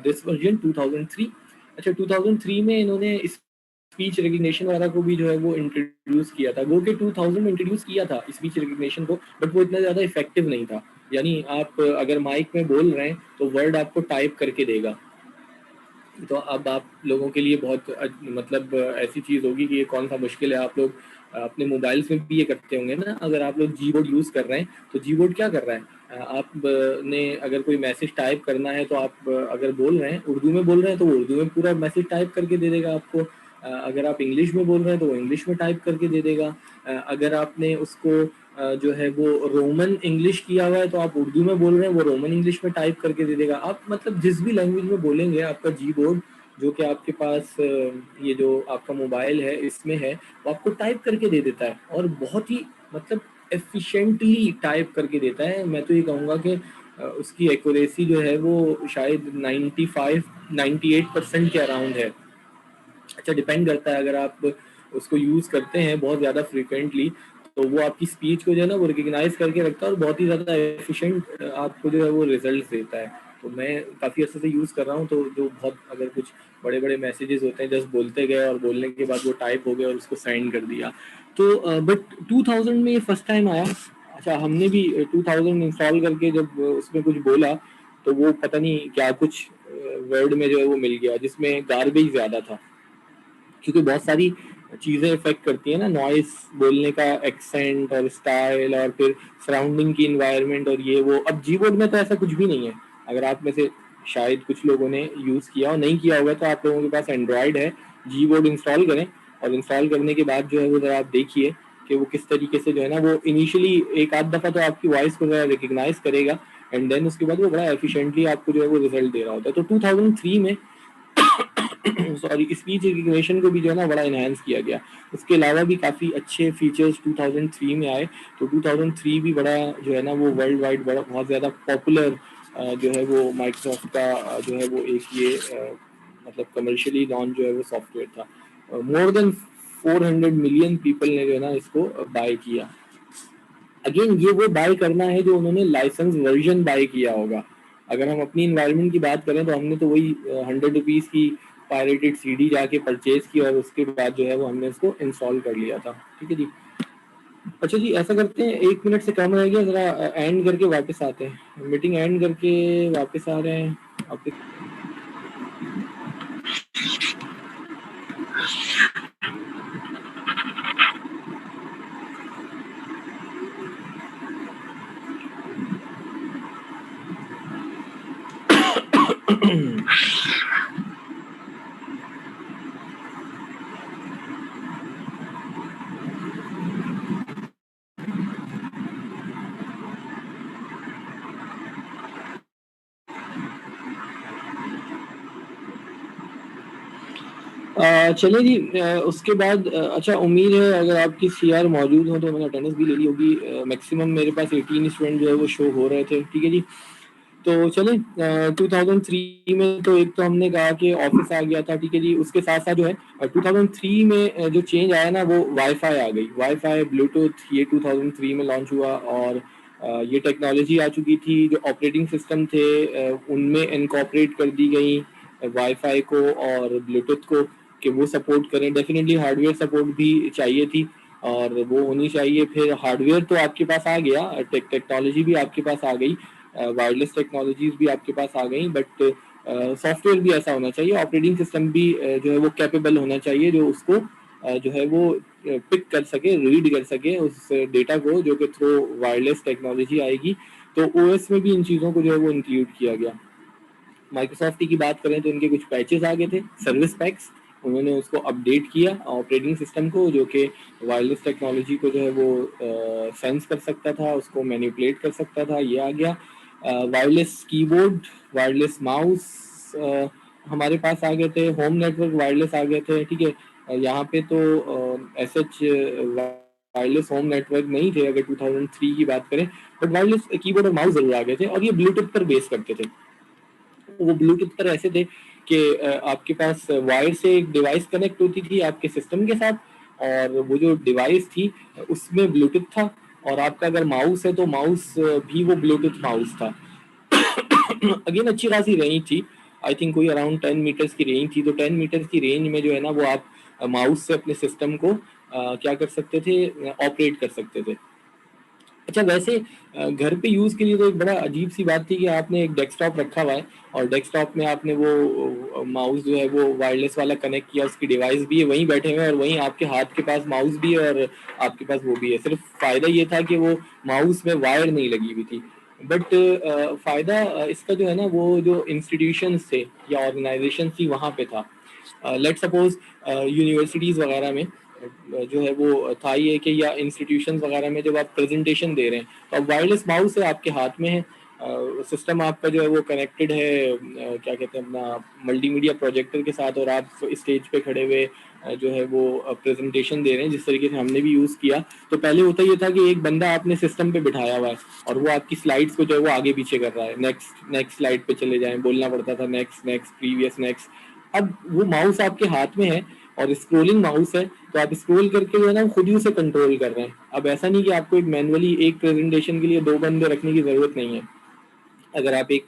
this version 2003। अच्छा, 2003 में इन्होंने स्पीच रिकग्निशन वाला को भी जो है वो इंट्रोड्यूस किया था। गो के 2000 में इंट्रोड्यूस किया था स्पीच रिकग्निशन को, बट वो इतना ज़्यादा इफेक्टिव नहीं था। यानी आप अगर माइक में बोल रहे हैं तो वर्ड आपको टाइप करके देगा। तो अब आप लोगों के लिए बहुत मतलब ऐसी चीज़ होगी कि ये कौन सा मुश्किल है। आप लोग अपने मोबाइल्स में भी ये करते होंगे ना, अगर आप लोग जीबोर्ड यूज़ कर रहे हैं तो जीबोर्ड क्या कर रहा है, आप ने अगर कोई मैसेज टाइप करना है तो आप अगर बोल रहे हैं उर्दू में बोल रहे हैं तो वो उर्दू में पूरा मैसेज टाइप करके दे देगा आपको। अगर आप इंग्लिश में बोल रहे हैं तो वो इंग्लिश में टाइप करके दे देगा। अगर आपने उसको जो है वो रोमन इंग्लिश किया हुआ है तो आप उर्दू में बोल रहे हैं वो रोमन इंग्लिश में टाइप करके दे देगा। आप मतलब जिस भी लैंग्वेज में बोलेंगे आपका जीबोर्ड जो कि आपके पास ये जो आपका मोबाइल है इसमें है, वो आपको टाइप करके दे देता है, और बहुत ही मतलब एफिशिएंटली टाइप करके देता है। मैं तो ये कहूँगा कि उसकी एक्यूरेसी जो है वो शायद 95-98% के अराउंड है। अच्छा, डिपेंड करता है, अगर आप उसको यूज़ करते हैं बहुत ज़्यादा फ्रिक्वेंटली तो वो आपकी स्पीच को जो है ना वो रिकग्नाइज करके रखता है और बहुत ही ज़्यादा एफिशिएंट आपको जो है वो रिजल्ट देता है। तो मैं काफ़ी अर्से से यूज़ कर रहा हूँ, तो जो बहुत अगर कुछ बड़े बड़े मैसेजेस होते हैं जस्ट बोलते गए और बोलने के बाद वो टाइप हो गया और उसको सेंड कर दिया। तो बट 2000 में ये फर्स्ट टाइम आया। अच्छा, हमने भी 2000 इंस्टॉल करके जब उसमें कुछ बोला तो वो पता नहीं क्या कुछ वर्ड में जो है वो मिल गया जिसमें गार्बेज ज़्यादा था, क्योंकि बहुत सारी चीज़ें इफेक्ट करती है ना, नॉइस, बोलने का एक्सेंट और स्टाइल, और फिर सराउंडिंग की इन्वायरमेंट और ये वो। अब जीबोर्ड में तो ऐसा कुछ भी नहीं है। अगर आप में से शायद कुछ लोगों ने यूज़ किया और नहीं किया होगा तो आप लोगों के पास एंड्रॉयड है, जीबोर्ड इंस्टॉल करें, और इंस्टॉल करने के बाद जो है वो ज़रा आप देखिए कि वो किस तरीके से जो है ना वो इनिशियली एक आध दफ़ा तो आपकी वॉइस को ज़रा रिकग्नाइज करेगा, एंड देन उसके बाद वो बड़ा एफिशिएंटली आपको जो है वो रिजल्ट दे रहा होता है। तो 2003 में सॉरी, स्पीच रिकग्निशन को भी जो है ना बड़ा इनहेंस किया गया। उसके अलावा भी काफ़ी अच्छे फीचर्स 2003 में आए। तो 2003 भी बड़ा जो है ना वो वर्ल्ड वाइड बड़ा बहुत ज़्यादा पॉपुलर जो है वो माइक्रोसॉफ्ट का जो है वो एक ये मतलब कमर्शियली लॉन्च जो है वो सॉफ्टवेयर था। मोर देन 400 मिलियन पीपल ने जो है ना इसको बाय किया। अगेन ये वो बाय करना है जो उन्होंने लाइसेंस वर्जन बाय किया होगा। अगर हम अपनी इन्वायरमेंट की बात करें तो हमने तो वही 100 रुपीज़ की पायरेटेड CD जाके परचेज की और उसके बाद जो है वो हमने उसको इंस्टॉल कर लिया था। ठीक है जी। अच्छा जी, ऐसा करते हैं, 1 मिनट से कम रह गया, जरा एंड करके वापस आते हैं, मीटिंग एंड करके वापस आ रहे हैं वापस। चले जी, उसके बाद अच्छा, उम्मीद है अगर आपकी सीआर मौजूद हो तो मैंने अटेंडेंस भी ले ली होगी। मैक्सिमम मेरे पास 18 स्टूडेंट जो है वो शो हो रहे थे। ठीक है जी, तो चले 2003 में तो एक तो हमने कहा कि ऑफिस आ गया था। ठीक है जी, उसके साथ साथ जो है 2003 में जो चेंज आया ना वो वाईफाई आ गई। वाईफाई ब्लूटूथ ये 2003 में लॉन्च हुआ, और ये टेक्नोलॉजी आ चुकी थी। जो ऑपरेटिंग सिस्टम थे उनमें इनकॉर्पोरेट कर दी गई वाईफाई को और ब्लूटूथ को, कि वो सपोर्ट करें। डेफिनेटली हार्डवेयर सपोर्ट भी चाहिए थी और वो होनी चाहिए। फिर हार्डवेयर तो आपके पास आ गया, टेक्नोलॉजी भी आपके पास आ गई, वायरलेस टेक्नोलॉजीज भी आपके पास आ गई, बट सॉफ्टवेयर भी ऐसा होना चाहिए, ऑपरेटिंग सिस्टम भी जो है वो कैपेबल होना चाहिए, जो उसको जो है वो पिक कर सके, रीड कर सके उस डेटा को जो कि थ्रू वायरलेस टेक्नोलॉजी आएगी। तो ओएस में भी इन चीज़ों को जो है वो इंक्लूड किया गया। माइक्रोसॉफ्ट की बात करें तो इनके कुछ पैचेस आ गए थे, सर्विस पैक्स, उन्होंने उसको अपडेट किया ऑपरेटिंग सिस्टम को, जो कि वायरलेस टेक्नोलॉजी को जो है वो सेंस कर सकता था, उसको मैनिपुलेट कर सकता था, ये आ गया। वायरलेस कीबोर्ड, वायरलेस माउस हमारे पास आ गए थे। होम नेटवर्क वायरलेस आ गए थे। ठीक है, यहाँ पे तो S H wireless home network नहीं थे अगर 2003 की बात करें, बट वायरलेस कीबोर्ड और माउस जरूर आ गए थे, और ये ब्लूटूथ पर बेस करते थे। वो ब्लूटूथ पर ऐसे थे कि आपके पास वायर से एक डिवाइस कनेक्ट होती थी आपके सिस्टम के साथ, और वो जो डिवाइस थी उसमें ब्लूटूथ था, और आपका अगर माउस है तो माउस भी वो ब्लूटूथ माउस था। अगेन अच्छी खासी रेंज थी, आई थिंक कोई अराउंड 10 मीटर्स की रेंज थी। तो 10 मीटर्स की रेंज में जो है ना वो आप माउस से अपने सिस्टम को क्या कर सकते थे, ऑपरेट कर सकते थे। अच्छा, वैसे घर पे यूज़ के लिए तो एक बड़ा अजीब सी बात थी कि आपने एक डेस्कटॉप रखा हुआ है, और डेस्कटॉप में आपने वो माउस जो है वो वायरलेस वाला कनेक्ट किया, उसकी डिवाइस भी है, वहीं बैठे हुए हैं, और वहीं आपके हाथ के पास माउस भी है और आपके पास वो भी है। सिर्फ फ़ायदा ये था कि वो माउस में वायर नहीं लगी हुई थी। बट फ़ायदा इसका जो है ना वो जो इंस्टीट्यूशंस थे या ऑर्गेनाइजेशन थी वहाँ पे था। लेट सपोज यूनिवर्सिटीज़ वगैरह में जो है वो था ये कि, या इंस्टीट्यूशन वगैरह में जब आप प्रेजेंटेशन दे रहे हैं तो अब वायरलेस माउस है आपके हाथ में है, सिस्टम आपका जो है वो कनेक्टेड है क्या कहते हैं अपना मल्टीमीडिया प्रोजेक्टर के साथ, और आप स्टेज पे खड़े हुए जो है वो प्रेजेंटेशन दे रहे हैं जिस तरीके से हमने भी यूज़ किया। तो पहले होता ये था कि एक बंदा आपने सिस्टम पे बिठाया हुआ है और वो आपकी स्लाइड्स को जो है वो आगे पीछे कर रहा है, नेक्स्ट नेक्स्ट स्लाइड पे चले जाएं बोलना पड़ता था, नेक्स्ट नेक्स्ट प्रीवियस नेक्स्ट। अब वो माउस आपके हाथ में है और स्क्रोलिंग माउस है, तो आप स्क्रॉल करके जो है ना खुद ही उसे कंट्रोल कर रहे हैं। अब ऐसा नहीं कि आपको एक मैनुअली एक प्रेजेंटेशन के लिए दो बंदे रखने की ज़रूरत नहीं है। अगर आप एक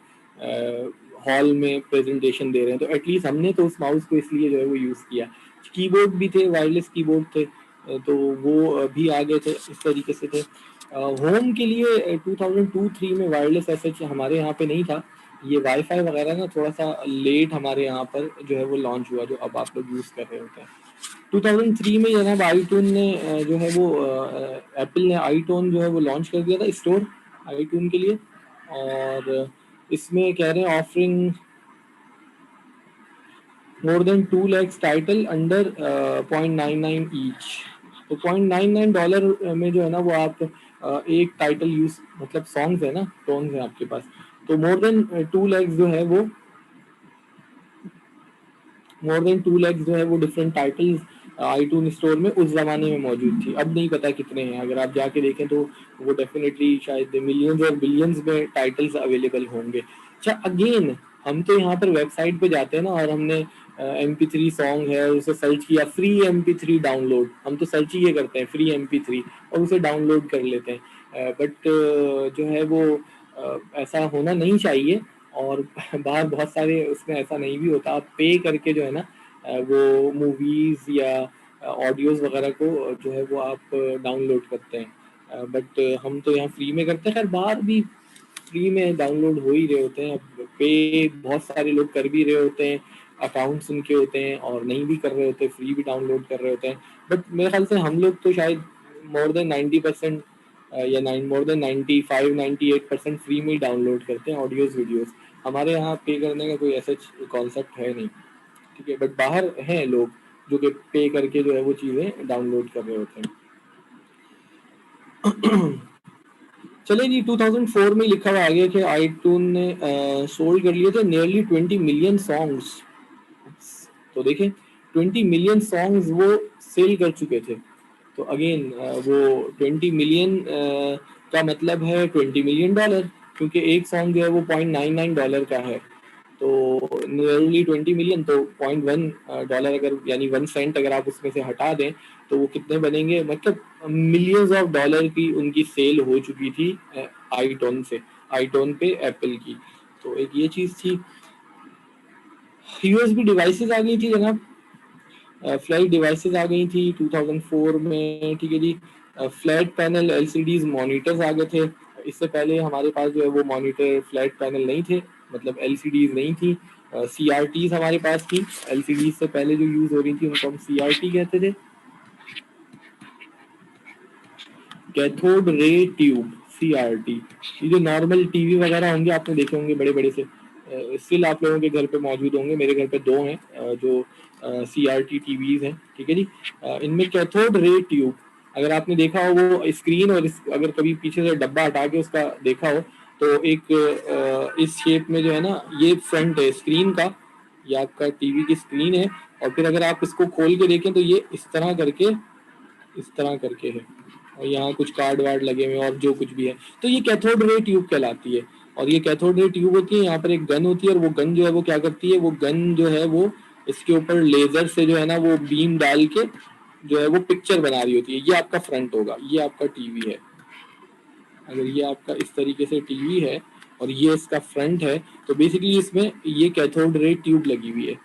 हॉल में प्रेजेंटेशन दे रहे हैं तो एटलीस्ट हमने तो उस माउस को इसलिए जो है वो यूज़ किया। कीबोर्ड भी थे, वायरलेस कीबोर्ड थे, तो वो भी आ गए थे, इस तरीके से थे। होम के लिए 2002-3 में वायरलेस ऐसा हमारे यहाँ पे नहीं था। ये वाईफाई वगैरह ना थोड़ा सा लेट हमारे यहाँ पर जो है वो लॉन्च हुआ, जो अब आप लोग यूज़ कर रहे होते हैं। 2003 में जनाब आईटून ने जो है वो एप्पल ने आईटोन जो है वो लॉन्च कर दिया था, स्टोर आईटून के लिए। और इसमें कह रहे हैं offering more than 2 lakhs title under 0.99 each. तो $0.99 में जो है ना वो आप एक टाइटल यूज, मतलब सॉन्ग्स है ना, टोन्स है आपके पास, तो मोर देन 2 lakhs जो है वो, मोर देन 2 lakhs जो है वो डिफरेंट टाइटल्स आईटून स्टोर में उस जमाने में मौजूद थी। अब नहीं पता कितने हैं, अगर आप जाके देखें तो वो डेफिनेटली शायद मिलियंस और बिलियंस में टाइटल्स अवेलेबल होंगे। अच्छा, अगेन हम तो यहाँ पर वेबसाइट पे जाते हैं ना और हमने MP3 सॉन्ग है उसे सर्च किया, फ्री MP3 डाउनलोड, हम तो सर्च ही ये करते हैं फ्री MP3 और उसे डाउनलोड कर लेते हैं। बट जो है वो ऐसा होना नहीं चाहिए, और बाहर बहुत सारे उसमें ऐसा नहीं भी होता। आप पे करके जो है ना वो मूवीज़ या ऑडियोज़ वगैरह को जो है वो आप डाउनलोड करते हैं, बट हम तो यहाँ फ्री में करते हैं। खैर बाहर भी फ्री में डाउनलोड हो ही रहे होते हैं, अब पे बहुत सारे लोग कर भी रहे होते हैं, अकाउंट्स उनके होते हैं, और नहीं भी कर रहे होते, फ्री भी डाउनलोड कर रहे होते हैं। बट मेरे ख्याल से हम लोग तो शायद मोर देन 90% या मोर देन 95-98% फ्री में ही डाउनलोड करते हैं ऑडियोज़ वीडियोज़। हमारे यहाँ पे करने का कोई ऐसा कॉन्सेप्ट है नहीं। ठीक है, बट बाहर हैं लोग जो कि पे करके जो है वो चीज़ें डाउनलोड कर रहे होते हैं। चलिए जी, 2004 में लिखा हुआ आगे कि आईटून ने सोल्ड कर लिए थे नियरली 20 मिलियन सॉन्ग्स। तो देखें 20 मिलियन सॉन्ग्स वो सेल कर चुके थे। तो अगेन वो 20 मिलियन का मतलब है $20 मिलियन, क्योंकि एक सॉन्ग जो है वो $0.99 का है, तो नियरली 20 मिलियन, तो $0.1 अगर यानी 1 सेंट अगर आप उसमें से हटा दें तो वो कितने बनेंगे, मतलब मिलियंस ऑफ डॉलर की उनकी सेल हो चुकी थी आईटोन से, आईटोन पे एप्पल की। तो एक ये चीज़ थी। यूएसबी डिवाइसेस आ गई थी जनाब, फ्लैट डिवाइसेस आ गई थी 2004 में, ठीक है जी। फ्लैट पैनल एलसीडीज मॉनिटर्स आ गए थे। इससे पहले हमारे पास जो है वो मॉनिटर फ्लैट पैनल नहीं थे, मतलब एलसीडीज नहीं थी, सीआरटीज हमारे पास थी। एलसीडीज से पहले जो यूज हो रही थी उनको हम सीआरटी कहते थे, कैथोड रे ट्यूब, सीआरटी। ये जो नॉर्मल टीवी वगैरह होंगे आपने देखे होंगे बड़े बड़े से, स्टिल आप लोगों के घर पे मौजूद होंगे, मेरे घर पे 2 हैं जो सीआरटी टीवीज हैं, ठीक है जी। इनमें कैथोड रे ट्यूब, अगर आपने देखा हो वो स्क्रीन, और अगर कभी पीछे से डब्बा हटा के उसका देखा हो तो एक इस शेप में जो है ना, ये फ्रंट है स्क्रीन का, ये आपका टीवी की स्क्रीन है, और फिर अगर आप इसको खोल के देखें तो ये इस तरह करके है, और यहाँ कुछ कार्ड वार्ड लगे हुए और जो कुछ भी है, तो ये कैथोड रे ट्यूब कहलाती है। और ये कैथोड रे ट्यूब होती है, यहाँ पर एक गन होती है, और वो गन जो है वो क्या करती है, वो गन जो है वो इसके ऊपर लेजर से जो है ना वो बीम डाल के जो है वो पिक्चर बना रही होती है। ये आपका फ्रंट होगा, ये आपका टीवी है। अगर ये आपका इस तरीके से टीवी है और ये इसका फ्रंट है, तो बेसिकली इसमें ये कैथोड रे ट्यूब लगी हुई है।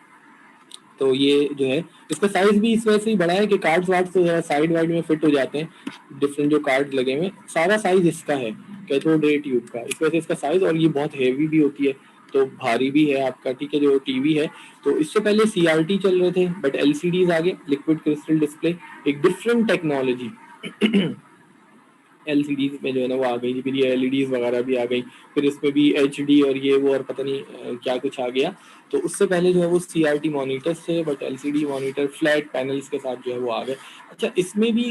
तो ये जो है इसका साइज भी इस वजह से ही बड़ा है कि कार्ड्स वार्ड्स तो जरा साइड वाइड में फिट हो जाते हैं, डिफरेंट जो कार्ड्स लगे हुए सारा साइज इसका है कैथोड रे ट्यूब का, इस वजह से इसका साइज, और ये बहुत हैवी भी होती है, तो भारी भी है आपका, ठीक है, जो टीवी है। तो इससे पहले सीआरटी चल रहे थे, बट एलसीडीज आ गए, लिक्विड क्रिस्टल डिस्प्ले, एक डिफरेंट टेक्नोलॉजी एलसीडीज में जो है ना वो आ गई थी, फिर ये एलईडीज वगैरह भी आ गई, फिर इसमें भी एचडी और ये वो और पता नहीं क्या कुछ आ गया। तो उससे पहले जो है वो सीआरटी मॉनिटर्स थे, but LCD monitor flat panels के साथ जो है वो आ गए। अच्छा, इसमें भी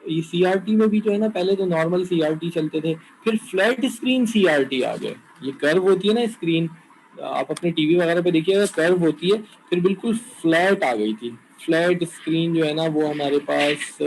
ये सीआरटी में भी जो है ना, पहले तो नॉर्मल सीआरटी चलते थे, फिर फ्लैट स्क्रीन सीआरटी आ गए। ये कर्व होती है ना स्क्रीन, आप अपने टीवी वगैरह पे देखिएगा कर्व होती है, फिर बिल्कुल फ्लैट आ गई थी, फ्लैट स्क्रीन जो है ना वो हमारे पास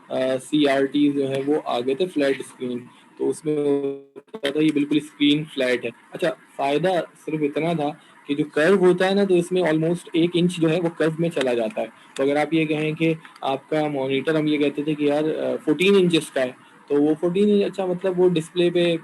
सीआरटी जो है वो आ गए थे, फ्लैट स्क्रीन। तो उसमें होता था ये बिल्कुल स्क्रीन फ्लैट है। अच्छा, फायदा सिर्फ इतना था कि जो कर्व होता है ना, तो इसमें ऑलमोस्ट 1 इंच जो है वो कर्व में चला जाता है। तो अगर आप ये कहें कि आपका मॉनिटर, हम ये कहते थे कि यार 14 इंचेस का है, तो वो 14 इंच, अच्छा मतलब वो डिस्प्ले पे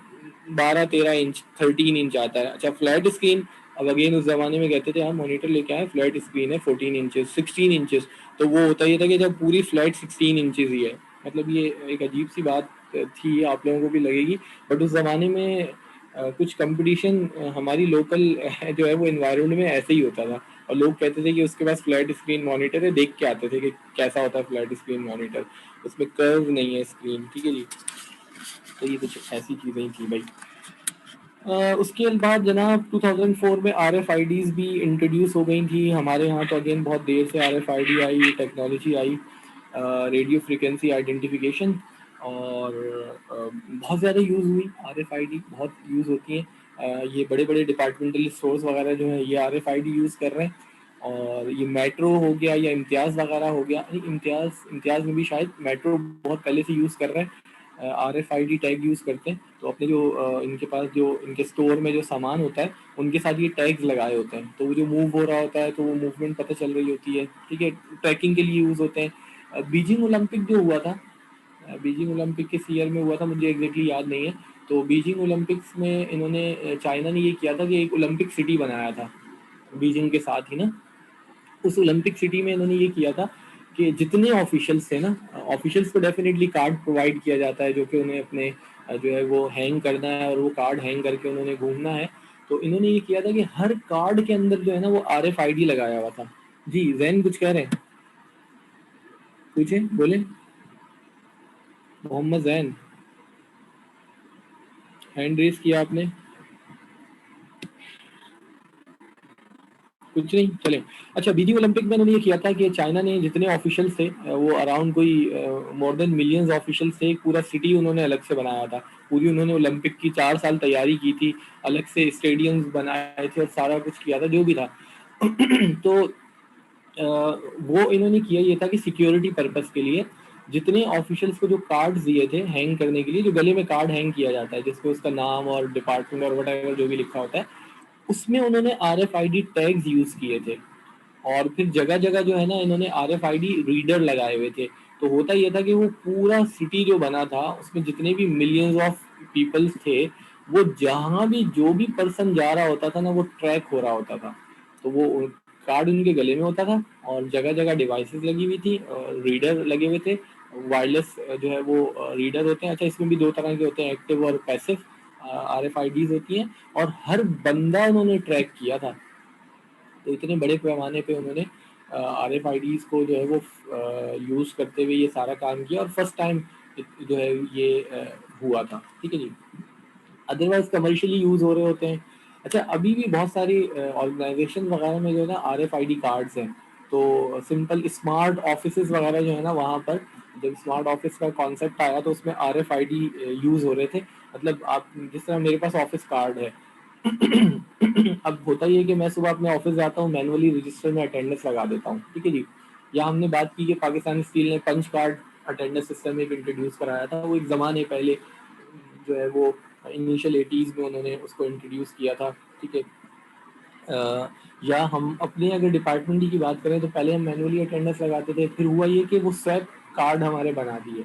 12-13 इंच 13 इंच आता है। अच्छा, फ्लैट स्क्रीन, अब अगेन उस जमाने में कहते थे हम मॉनिटर लेके आए, फ्लैट स्क्रीन है 14 इंचेस 16 इंचेस, तो वो होता ये था कि जब पूरी फ्लैट 16 इंचेस ही है, मतलब ये एक अजीब सी बात थी, आप लोगों को भी लगेगी, बट उस जमाने में कुछ कंपटीशन हमारी लोकल जो है वो इन्वायरमेंट में ऐसे ही होता था, और लोग कहते थे कि उसके पास फ्लैट स्क्रीन मॉनिटर है, देख के आते थे कि कैसा होता है फ्लैट स्क्रीन मॉनिटर, उसमें कर्व नहीं है स्क्रीन, ठीक है जी। तो ये कुछ ऐसी चीज़ें ही थी भाई। उसके बाद जनाब 2004 में RFIDs भी इंट्रोड्यूस हो गई थी हमारे यहाँ, तो अगेन बहुत देर से RFID आई, टेक्नोलॉजी आई, रेडियो फ्रिक्वेंसी आइडेंटिफिकेशन, और बहुत ज़्यादा यूज़ हुई RFID, बहुत यूज़ होती हैं। ये बड़े बड़े डिपार्टमेंटल स्टोर्स वगैरह जो है ये RFID यूज़ कर रहे हैं, और ये मेट्रो हो गया या इम्तियाज़ वगैरह हो गया, इम्तियाज़ में भी शायद, मेट्रो बहुत पहले से यूज़ कर रहे हैं, RFID टैग यूज़ करते हैं। तो अपने जो इनके पास जो इनके स्टोर में जो सामान होता है उनके साथ ये टैग्स लगाए होते हैं, तो वो जो मूव हो रहा होता है तो वो मूवमेंट पता चल रही होती है, ठीक है, ट्रैकिंग के लिए यूज़ होते हैं। बीजिंग ओलंपिक जो हुआ था, बीजिंग ओलंपिक किस ईयर में हुआ था मुझे एग्जैक्टली याद नहीं है। तो बीजिंग ओलंपिक्स में इन्होंने चाइना ने ये किया था कि एक ओलंपिक सिटी बनाया था बीजिंग के साथ ही ना। उस ओलंपिक सिटी में इन्होंने ये किया था कि जितने ऑफिशियल्स थे ना, ऑफिशियल्स को डेफिनेटली कार्ड प्रोवाइड किया जाता है जो कि उन्हें अपने जो है वो हैंग करना है, और वो कार्ड हैंग करके उन्होंने घूमना है। तो इन्होंने ये किया था कि हर कार्ड के अंदर जो है ना वो RFID लगाया हुआ था। जी जैन कुछ कह रहे हैं, पूछे बोले, मोहम्मद जैन, हैंड रेस किया आपने, कुछ नहीं, चले। अच्छा, बीजिंग ओलंपिक में उन्होंने ये किया था कि चाइना ने जितने ऑफिशियल्स थे वो अराउंड कोई मोर देन मिलियंस ऑफिशियल्स थे, एक पूरा सिटी उन्होंने अलग से बनाया था। पूरी उन्होंने ओलंपिक की 4 साल तैयारी की थी, अलग से स्टेडियम्स बनाए थे और सारा कुछ किया था जो भी था। तो वो इन्होंने किया ये था कि सिक्योरिटी पर्पस के लिए जितने ऑफिशियल्स को जो कार्ड्स दिए थे हैंग करने के लिए, जो गले में कार्ड हैंग किया जाता है जिसपे उसका नाम और डिपार्टमेंट और वट जो भी लिखा होता है, उसमें उन्होंने RFID टैग्स यूज किए थे। और फिर जगह जगह जो है ना इन्होंने RFID रीडर लगाए हुए थे। तो होता ये था कि वो पूरा सिटी जो बना था उसमें जितने भी मिलियंस ऑफ पीपल्स थे, वो जहाँ भी जो भी पर्सन जा रहा होता था ना वो ट्रैक हो रहा होता था। तो वो कार्ड उनके गले में होता था और जगह जगह डिवाइसेस लगी हुई थी, रीडर लगे हुए थे, वायरलेस जो है वो रीडर होते हैं। अच्छा, इसमें भी दो तरह के होते हैं, एक्टिव और पैसिव RFIDs होती हैं, और हर बंदा उन्होंने ट्रैक किया था। तो इतने बड़े पैमाने पे उन्होंने RFIDs को जो है वो यूज़ करते हुए ये सारा काम किया, और फर्स्ट टाइम जो है ये हुआ था। ठीक है जी। अदरवाइज कमर्शियली यूज़ हो रहे होते हैं। अच्छा, अभी भी बहुत सारी ऑर्गेनाइजेशन वगैरह में जो है ना RFID कार्ड्स हैं। तो सिंपल स्मार्ट ऑफिसेज वगैरह जो है ना, वहाँ पर जब स्मार्ट ऑफिस का कॉन्सेप्ट आया तो उसमें RFID यूज़ हो रहे थे। मतलब आप जिस तरह मेरे पास ऑफिस कार्ड है अब होता ही है कि मैं सुबह अपने ऑफिस जाता हूँ, मैनुअली रजिस्टर में अटेंडेंस लगा देता हूँ। ठीक है जी। या हमने बात की कि पाकिस्तान स्टील ने पंच कार्ड अटेंडेंस सिस्टम एक इंट्रोड्यूस कराया था, वो एक ज़माने पहले जो है वो इनिशियल 80s में उन्होंने उसको इंट्रोड्यूस किया था। ठीक है। या हम अपने अगर डिपार्टमेंट की बात करें तो पहले हम मैनुअली अटेंडेंस लगाते थे, फिर हुआ ये कि वो स्वैप कार्ड हमारे बना दिए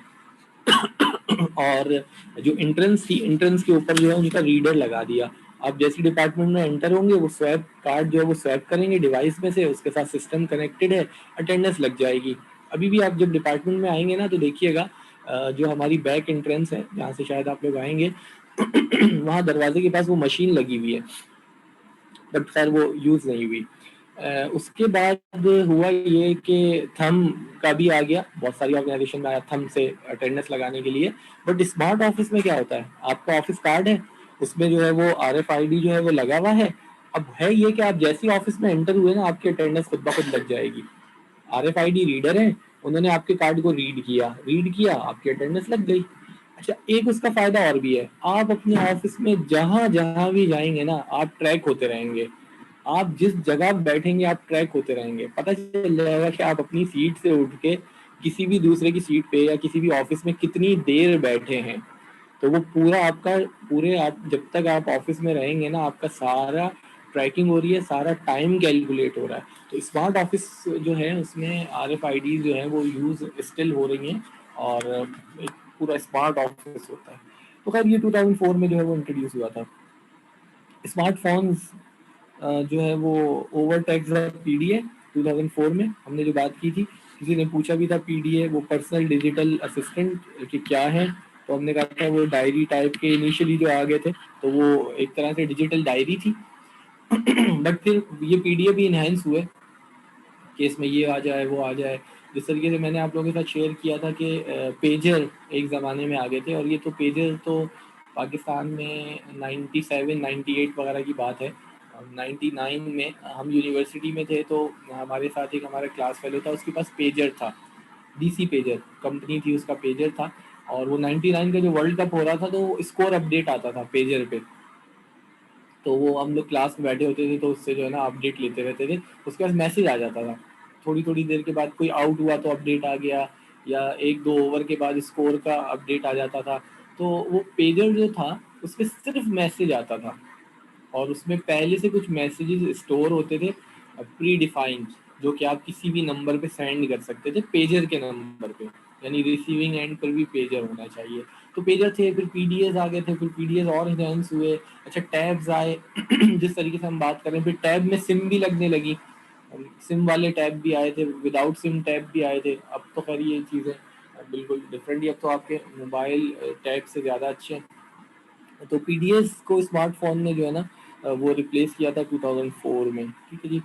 और जो एंट्रेंस थी, एंट्रेंस के ऊपर जो है उनका रीडर लगा दिया। आप जैसे डिपार्टमेंट में एंटर होंगे, वो स्वैप कार्ड जो है वो स्वैप करेंगे डिवाइस में से, उसके साथ सिस्टम कनेक्टेड है, अटेंडेंस लग जाएगी। अभी भी आप जब डिपार्टमेंट में आएंगे ना तो देखिएगा, जो हमारी बैक एंट्रेंस है जहाँ से शायद आप लोग आएंगे वहाँ दरवाजे के पास वो मशीन लगी हुई है, बट खैर वो यूज़ नहीं हुई। उसके बाद हुआ ये कि थंब का भी आ गया, बहुत सारी ऑर्गेनाइजेशन में आया थंब से अटेंडेंस लगाने के लिए। बट स्मार्ट ऑफिस में क्या होता है, आपका ऑफिस कार्ड है, उसमें जो है वो RFID जो है वो लगा हुआ है। अब है ये कि आप जैसे ही ऑफिस में एंटर हुए ना, आपकी अटेंडेंस खुद ब खुद लग जाएगी। RFID रीडर है, उन्होंने आपके कार्ड को रीड किया, आपकी अटेंडेंस लग गई। अच्छा, एक उसका फायदा और भी है, आप अपने ऑफिस में जहां जहां भी जाएंगे ना, आप ट्रैक होते रहेंगे। आप जिस जगह बैठेंगे आप ट्रैक होते रहेंगे, पता चल जाएगा कि आप अपनी सीट से उठ के किसी भी दूसरे की सीट पे या किसी भी ऑफिस में कितनी देर बैठे हैं। तो वो पूरा आपका, पूरे आप जब तक आप ऑफिस में रहेंगे ना, आपका सारा ट्रैकिंग हो रही है, सारा टाइम कैलकुलेट हो रहा है। तो स्मार्ट ऑफिस जो है उसमें RFID जो है वो यूज़ स्टिल हो रही हैं, और एक पूरा स्मार्ट ऑफिस होता है। तो खैर ये 2004 में जो है वो इंट्रोड्यूस हुआ था। स्मार्टफोन्स जो है वो ओवर टेक्स्ट PDA 2004 में हमने जो बात की थी। किसी ने पूछा भी था PDA वो पर्सनल डिजिटल असिस्टेंट कि क्या है, तो हमने कहा था वो डायरी टाइप के इनिशियली जो आ गए थे, तो वो एक तरह से डिजिटल डायरी थी बट फिर ये PDA भी इन्हेंस हुए कि इसमें ये आ जाए वो आ जाए। जिस तरीके से मैंने आप लोगों के साथ शेयर किया था कि पेजर एक ज़माने में आ गए थे, और ये तो पेजर तो पाकिस्तान में 97 98 वगैरह की बात है। 99 में हम यूनिवर्सिटी में थे, तो हमारे साथ एक हमारा क्लास फेलो था, उसके पास पेजर था, DC पेजर कंपनी थी, उसका पेजर था। और वो 99 का जो वर्ल्ड कप हो रहा था, तो स्कोर अपडेट आता था पेजर पे। तो वो हम लोग क्लास में बैठे होते थे, तो उससे जो है ना अपडेट लेते रहते थे। उसके पास मैसेज आ जाता था, थोड़ी थोड़ी देर के बाद कोई आउट हुआ तो अपडेट आ गया, या एक दो ओवर के बाद स्कोर का अपडेट आ जाता था। तो वो पेजर जो था उसमें सिर्फ मैसेज आता था, और उसमें पहले से कुछ मैसेजेस स्टोर होते थे प्री डिफाइंड, जो कि आप किसी भी नंबर पे सेंड कर सकते थे, पेजर के नंबर पे, यानी रिसीविंग एंड पर भी पेजर होना चाहिए। तो पेजर थे, फिर PDAs आ गए थे, फिर PDAs और इनहेंस हुए। अच्छा, टैब्स आए जिस तरीके से हम बात करें, फिर टैब में सिम भी लगने लगी, सिम वाले टैब भी आए थे, विदाउट सिम टैब भी आए थे। अब तो खैर ये चीज़ें बिल्कुल डिफरेंट ही, अब तो आपके मोबाइल टैब से ज़्यादा अच्छे हैं। तो PDAs को स्मार्टफोन ने जो है ना वो रिप्लेस किया था 2004 में। ठीक है जी।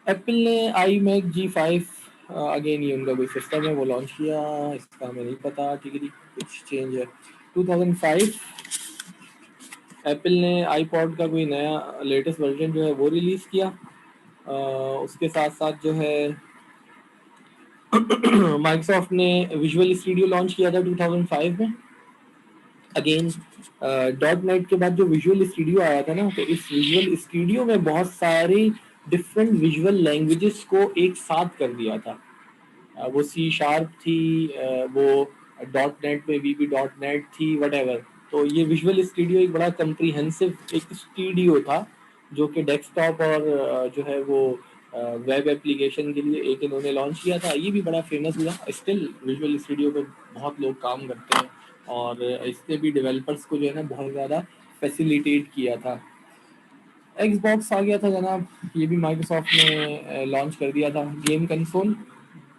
एप्पल ने iMac G5 अगेन ये उनका कोई सिस्टम है वो लॉन्च किया, इसका हमें नहीं पता। ठीक है जी, कुछ चेंज है। 2005 एप्पल ने iPod का कोई नया लेटेस्ट वर्जन जो है वो रिलीज किया। उसके साथ साथ जो है माइक्रोसॉफ्ट ने विजुअल स्टूडियो लॉन्च किया था 2005 में। अगेन .NET के बाद जो विजुअल स्टूडियो आया था ना, तो इस विजुअल स्टूडियो में बहुत सारी डिफरेंट विजुअल लैंग्वेजेस को एक साथ कर दिया था। वो सी शार्प थी, वो डॉट नेट में वीबी डॉट नेट थी, वट। तो ये विजुअल स्टूडियो एक बड़ा कम्प्रीहेंसिव एक स्टूडियो था जो कि डेस्कटॉप और जो है वो वेब एप्लीकेशन के लिए एक इन्होंने लॉन्च किया था। ये भी बड़ा फेमस हुआ। स्टिल विजुअल स्टूडियो पे बहुत लोग काम करते हैं और इसने भी डेवलपर्स को जो है ना बहुत ज़्यादा फैसिलिटेट किया था। एक्सबॉक्स आ गया था जनाब, ये भी माइक्रोसॉफ्ट ने लॉन्च कर दिया था। गेम कंसोल,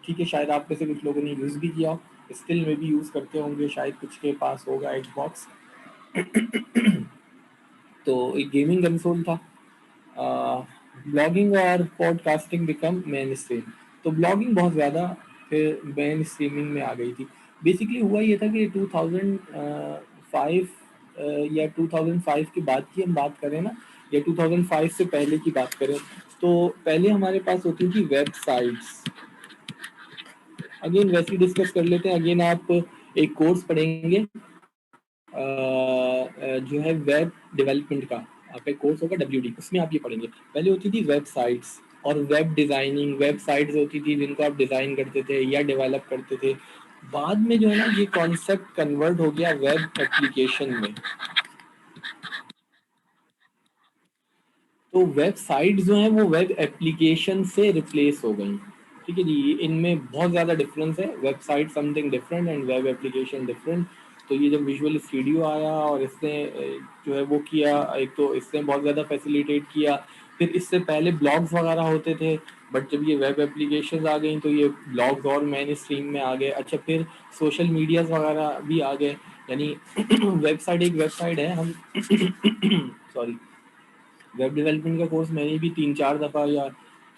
ठीक है, शायद आप में से कुछ लोगों ने यूज़ भी किया हो, स्टिल में भी यूज़ करते होंगे, शायद कुछ के पास होगा एक्सबॉक्स। तो एक गेमिंग कंसोल था। ब्लॉगिंग और पॉडकास्टिंग बिकम मेन स्ट्रीम। तो ब्लॉगिंग बहुत ज़्यादा फिर मेन स्ट्रीमिंग में आ गई थी। बेसिकली हुआ ये था कि 2005 या 2005 के बाद की हम बात करें ना, या 2005 से पहले की बात करें, तो पहले हमारे पास होती थी वेबसाइट्स। अगेन वैसे ही डिस्कस कर लेते हैं। अगेन आप एक कोर्स पढ़ेंगे जो है वेब डेवलपमेंट का, आपका एक कोर्स होगा WD, उसमें आप ये पढ़ेंगे। पहले होती थी वेबसाइट्स और वेब डिज़ाइनिंग, वेबसाइट्स होती थी जिनको आप डिज़ाइन करते थे या डेवलप करते थे। बाद में जो है ना ये कॉन्सेप्ट कन्वर्ट हो गया वेब एप्लीकेशन में। तो वेबसाइट जो है वो वेब एप्लीकेशन से रिप्लेस हो गई। ठीक है जी, इनमें बहुत ज़्यादा डिफरेंस है। Website something different and web application different. तो ये जब विजुअल स्टूडियो आया और इसने जो है वो किया, एक तो इसने बहुत ज़्यादा फैसिलिटेट किया। फिर इससे पहले ब्लॉग्स वगैरह होते थे, बट जब ये वेब एप्लीकेशन आ गई तो ये ब्लॉग्स और मेन स्ट्रीम में आ गए। अच्छा, फिर सोशल मीडियाज़ वगैरह भी आ गए। यानी वेबसाइट एक वेबसाइट है, हम सॉरी, वेब डेवलपमेंट का कोर्स मैंने भी 3-4 दफ़ा या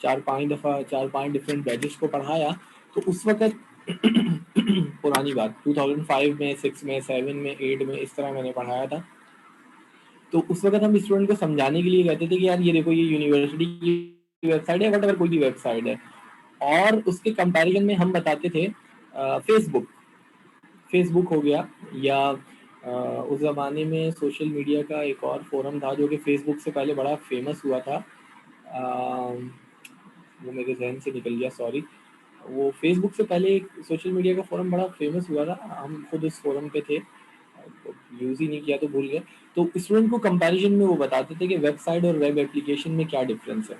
4-5 दफ़ा 4-5 डिफरेंट बैचेस को पढ़ाया। तो उस वक्त पुरानी बात 2005 में, 6 में, 7 में, 8 में इस तरह मैंने पढ़ाया था। तो उस वक्त हम स्टूडेंट को समझाने के लिए कहते थे कि यार ये देखो, ये यूनिवर्सिटी की वेबसाइट है, वट एवर कोई भी वेबसाइट है। और उसके कंपैरिजन में हम बताते थे फेसबुक, फेसबुक हो गया, या उस ज़माने में सोशल मीडिया का एक और फोरम था जो कि फेसबुक से पहले बड़ा फेमस हुआ था। वो मेरे जहन से निकल गया, सॉरी। वो फेसबुक से पहले एक सोशल मीडिया का फोरम बड़ा फेमस हुआ था, हम खुद उस फोरम पे थे, यूज़ ही नहीं किया तो भूल गए। तो स्टूडेंट को कंपैरिजन में वो बताते थे कि वेबसाइट और वेब एप्लीकेशन में क्या डिफरेंस है।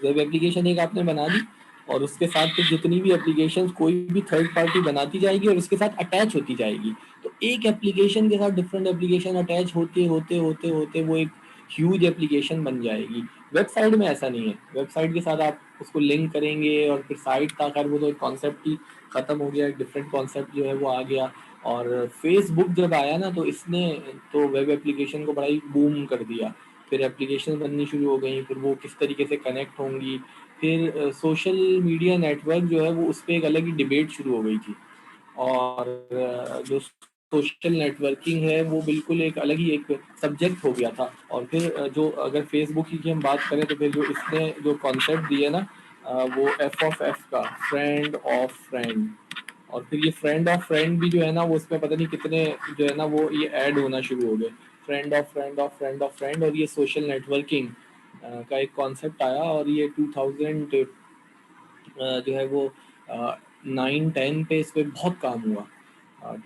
वेब एप्लीकेशन एक आपने बना दी और उसके साथ फिर जितनी भी एप्लीकेशन कोई भी थर्ड पार्टी बनाती जाएगी और उसके साथ अटैच होती जाएगी। तो एक एप्लीकेशन के साथ डिफरेंट एप्लीकेशन अटैच होते होते होते होते वो एक ह्यूज एप्लीकेशन बन जाएगी। वेबसाइट में ऐसा नहीं है। वेबसाइट के साथ आप उसको लिंक करेंगे और फिर साइट था, खैर वो तो एक कॉन्सेप्ट ही ख़त्म हो गया, एक डिफरेंट कॉन्सेप्ट जो है वो आ गया। और फेसबुक जब आया ना तो इसने तो वेब एप्लीकेशन को बड़ा ही बूम कर दिया। फिर एप्लीकेशन बननी शुरू हो गई, फिर वो किस तरीके से कनेक्ट होंगी। फिर सोशल मीडिया नेटवर्क जो है वो उस पर एक अलग ही डिबेट शुरू हो गई थी। और जो सोशल नेटवर्किंग है वो बिल्कुल एक अलग ही एक सब्जेक्ट हो गया था। और फिर जो अगर फेसबुक की हम बात करें तो फिर जो इसने जो कॉन्सेप्ट दिया ना, वो F का, फ्रेंड ऑफ फ्रेंड। और फिर ये फ्रेंड ऑफ फ्रेंड भी जो है ना वो उसमें पता नहीं कितने जो है ना वो ये ऐड होना शुरू हो गए, friend of friend of friend of friend. और ये सोशल नेटवर्किंग का एक कॉन्सेप्ट आया और ये 2000 जो है वो 9-10 पे इस पर बहुत काम हुआ।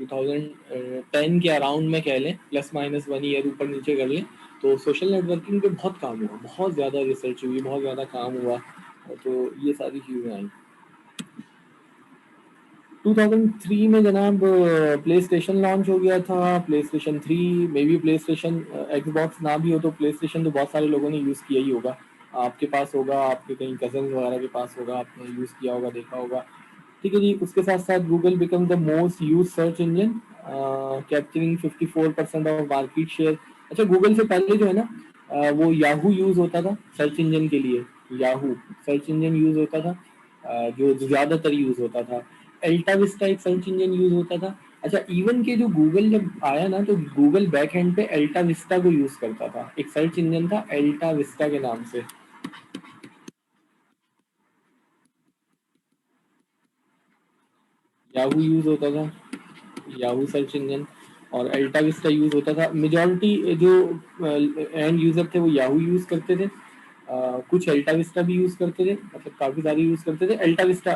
2010 के अराउंड में कह लें, प्लस माइनस 1 ईयर ऊपर नीचे कर लें, तो सोशल नेटवर्किंग पे बहुत काम हुआ, बहुत ज़्यादा रिसर्च हुई, बहुत ज़्यादा काम हुआ। तो ये सारी चीज़ें आई। 2003 में जनाब प्ले स्टेशन लॉन्च हो गया था, play station 3। May be play station Xbox ना भी हो तो प्ले स्टेशन तो बहुत सारे लोगों ने यूज़ किया ही होगा। आपके पास होगा, आपके कहीं कजन वगैरह के पास होगा, आपने यूज़ किया होगा, देखा होगा। ठीक है जी, उसके साथ साथ Google become the most use search engine, capturing 54% of market share. अच्छा, गूगल से पहले जो है ना वो याहू यूज़ होता था सर्च इंजन के लिए। याहू सर्च इंजन यूज़ होता था, जो ज़्यादातर यूज़ होता था। एल्टा विस्टा एक सर्च इंजन यूज़ होता था। अच्छा, इवन के जो गूगल जब आया ना तो गूगल बैक एंड पे एल्टा विस्टा को यूज़ करता था, एक सर्च इंजन था एल्टा विस्टा के नाम से। याहू यूज़ होता था, याहू सर्च इंजन, और अल्टा विस्टा यूज़ होता था। मेजॉरिटी जो एंड यूज़र थे वो याहू यूज़ करते थे। कुछ अल्टा विस्टा भी यूज़ करते थे, मतलब काफ़ी सारे यूज़ करते थे। अल्टा विस्टा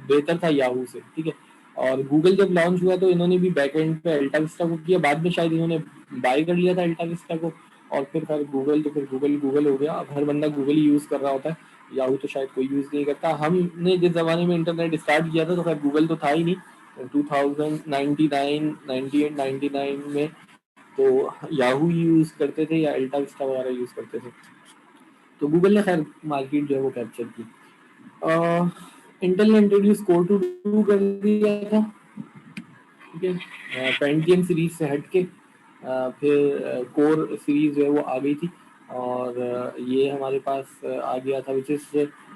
बेहतर था याहू से, ठीक है। और गूगल जब लॉन्च हुआ तो इन्होंने भी बैक एंड पे अल्टा विस्टा को किया, बाद में शायद इन्होंने बाय कर लिया था अल्टा विस्टा को, और फिर गूगल, तो फिर गूगल गूगल हो गया। अब हर बंदा गूगल ही यूज़ कर रहा होता है, याहू तो शायद कोई यूज़ नहीं करता। हमने जिस ज़माने में इंटरनेट स्टार्ट किया था तो खैर गूगल तो था ही नहीं, 2099 98 99 में तो याहू यूज़ करते थे या अल्टा विस्टा वगैरह यूज़ करते थे। तो गूगल ने खैर मार्केट जो है वो कैप्चर की। इंटेल ने इंट्रोड्यूस कोर टू टू कर दिया था, ठीक है। पेंटियम सीरीज से हट के फिर कोर सीरीज जो है वो आ गई थी, और ये हमारे पास आ गया था, which is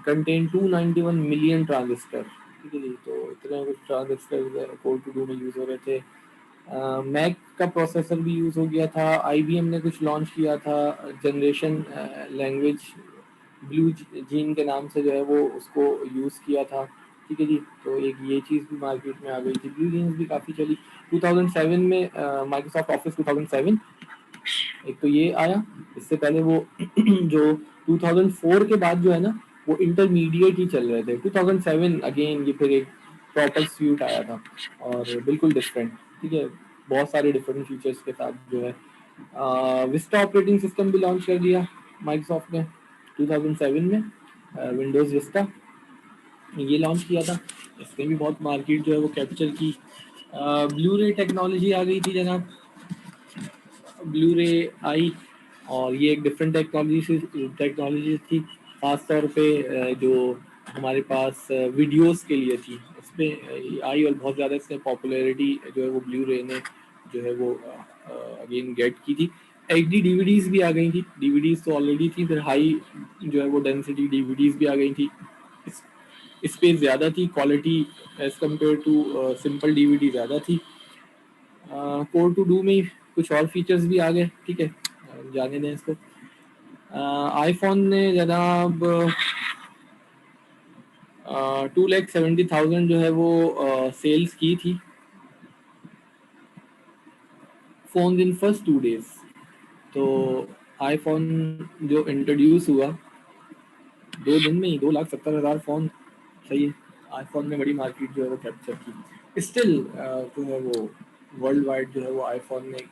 contain 291 million transistor, ठीक है जी। तो इतने कुछ ट्रांजिस्टर कोर टू टू में यूज हो रहे थे। मैक का प्रोसेसर भी यूज हो गया था। आईबीएम ने कुछ लॉन्च किया था जनरेशन लैंग्वेज, ब्लू जीन के नाम से जो है वो उसको यूज़ किया था, ठीक है जी। तो एक ये चीज़ भी मार्केट में आ गई थी, ब्लू जीन्स भी काफ़ी चली। 2007 में माइक्रोसॉफ्ट ऑफिस 2007 एक तो ये आया। इससे पहले वो जो 2004 के बाद जो है ना वो इंटरमीडिएट ही चल रहे थे। 2007 अगेन ये फिर एक प्रॉपर स्यूट आया था और बिल्कुल डिफरेंट, ठीक है। बहुत सारे डिफरेंट फीचर्स के साथ जो है विस्टा ऑपरेटिंग सिस्टम भी लॉन्च कर दिया माइक्रोसॉफ्ट ने 2007 में। विंडोज़ विस्टा ये लॉन्च किया था, इसने भी बहुत मार्केट जो है वो कैप्चर की। ब्लू रे टेक्नोलॉजी आ गई थी जनाब, ब्लू रे आई, और ये एक डिफरेंट टेक्नोलॉजी थी, ख़ास तौर पे जो हमारे पास वीडियोस के लिए थी, इस पर आई और बहुत ज़्यादा इसने पॉपुलैरिटी जो है वो ब्लू रे ने जो है वो अगेन गेट की थी। एचडी डीवीडीज भी आ गई थी, डीवीडीज तो ऑलरेडी थी, फिर हाई जो है वो डेंसिटी डीवीडीज भी आ गई थी। स्पेस ज़्यादा थी, quality as compared to simple DVD ज़्यादा थी। कोर टू डू में कुछ और फीचर्स भी आ गए, ठीक है, जाने दें इसको। आईफोन ने जनाब 2,70,000 जो है वो सेल्स की थी फोन इन फर्स्ट 2 days। तो आईफोन जो इंट्रोड्यूस हुआ 2 दिन में ही 2,70,000 फ़ोन, सही है। आईफोन ने बड़ी मार्केट जो है वो कैप्चर की। स्टिल जो है वो वर्ल्ड वाइड जो है वो आईफोन ने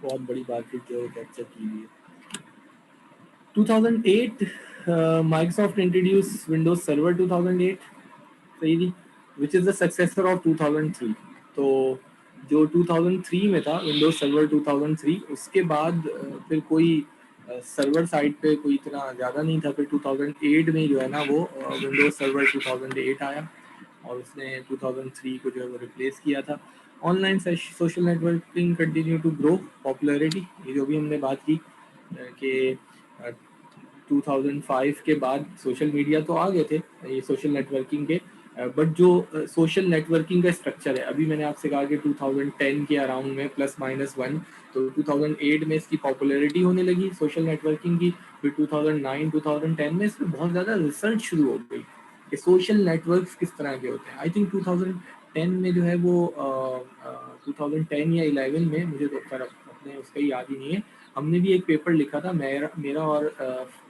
बहुत बड़ी मार्केट जो है कैप्चर की हुई है। 2008 माइक्रोसॉफ्ट इंट्रोड्यूस विंडोज सर्वर 2008, सही जी, which is the successor of 2003। तो जो 2003 में था विंडोज सर्वर 2003, उसके बाद फिर कोई सर्वर साइड पे कोई इतना ज़्यादा नहीं था। फिर 2008 में जो है ना वो विंडोज सर्वर 2008 आया और उसने 2003 को जो है वो रिप्लेस किया था। Online social networking continue to grow popularity, ये जो भी हमने बात की कि 2005 के बाद सोशल मीडिया तो आ गए थे ये सोशल नेटवर्किंग के, बट जो सोशल नेटवर्किंग का स्ट्रक्चर है, अभी मैंने आपसे कहा कि 2010 के अराउंड में +-1, तो 2008 में इसकी पॉपुलैरिटी होने लगी सोशल नेटवर्किंग की। फिर 2009 2010 में इसमें बहुत ज़्यादा रिसर्च शुरू हो गई कि सोशल नेटवर्क्स किस तरह के होते हैं। आई थिंक 2010 में जो है वो 2010 या 11 में, मुझे तो खैर अपने उसका ही याद ही नहीं है, हमने भी एक पेपर लिखा था, मेरा और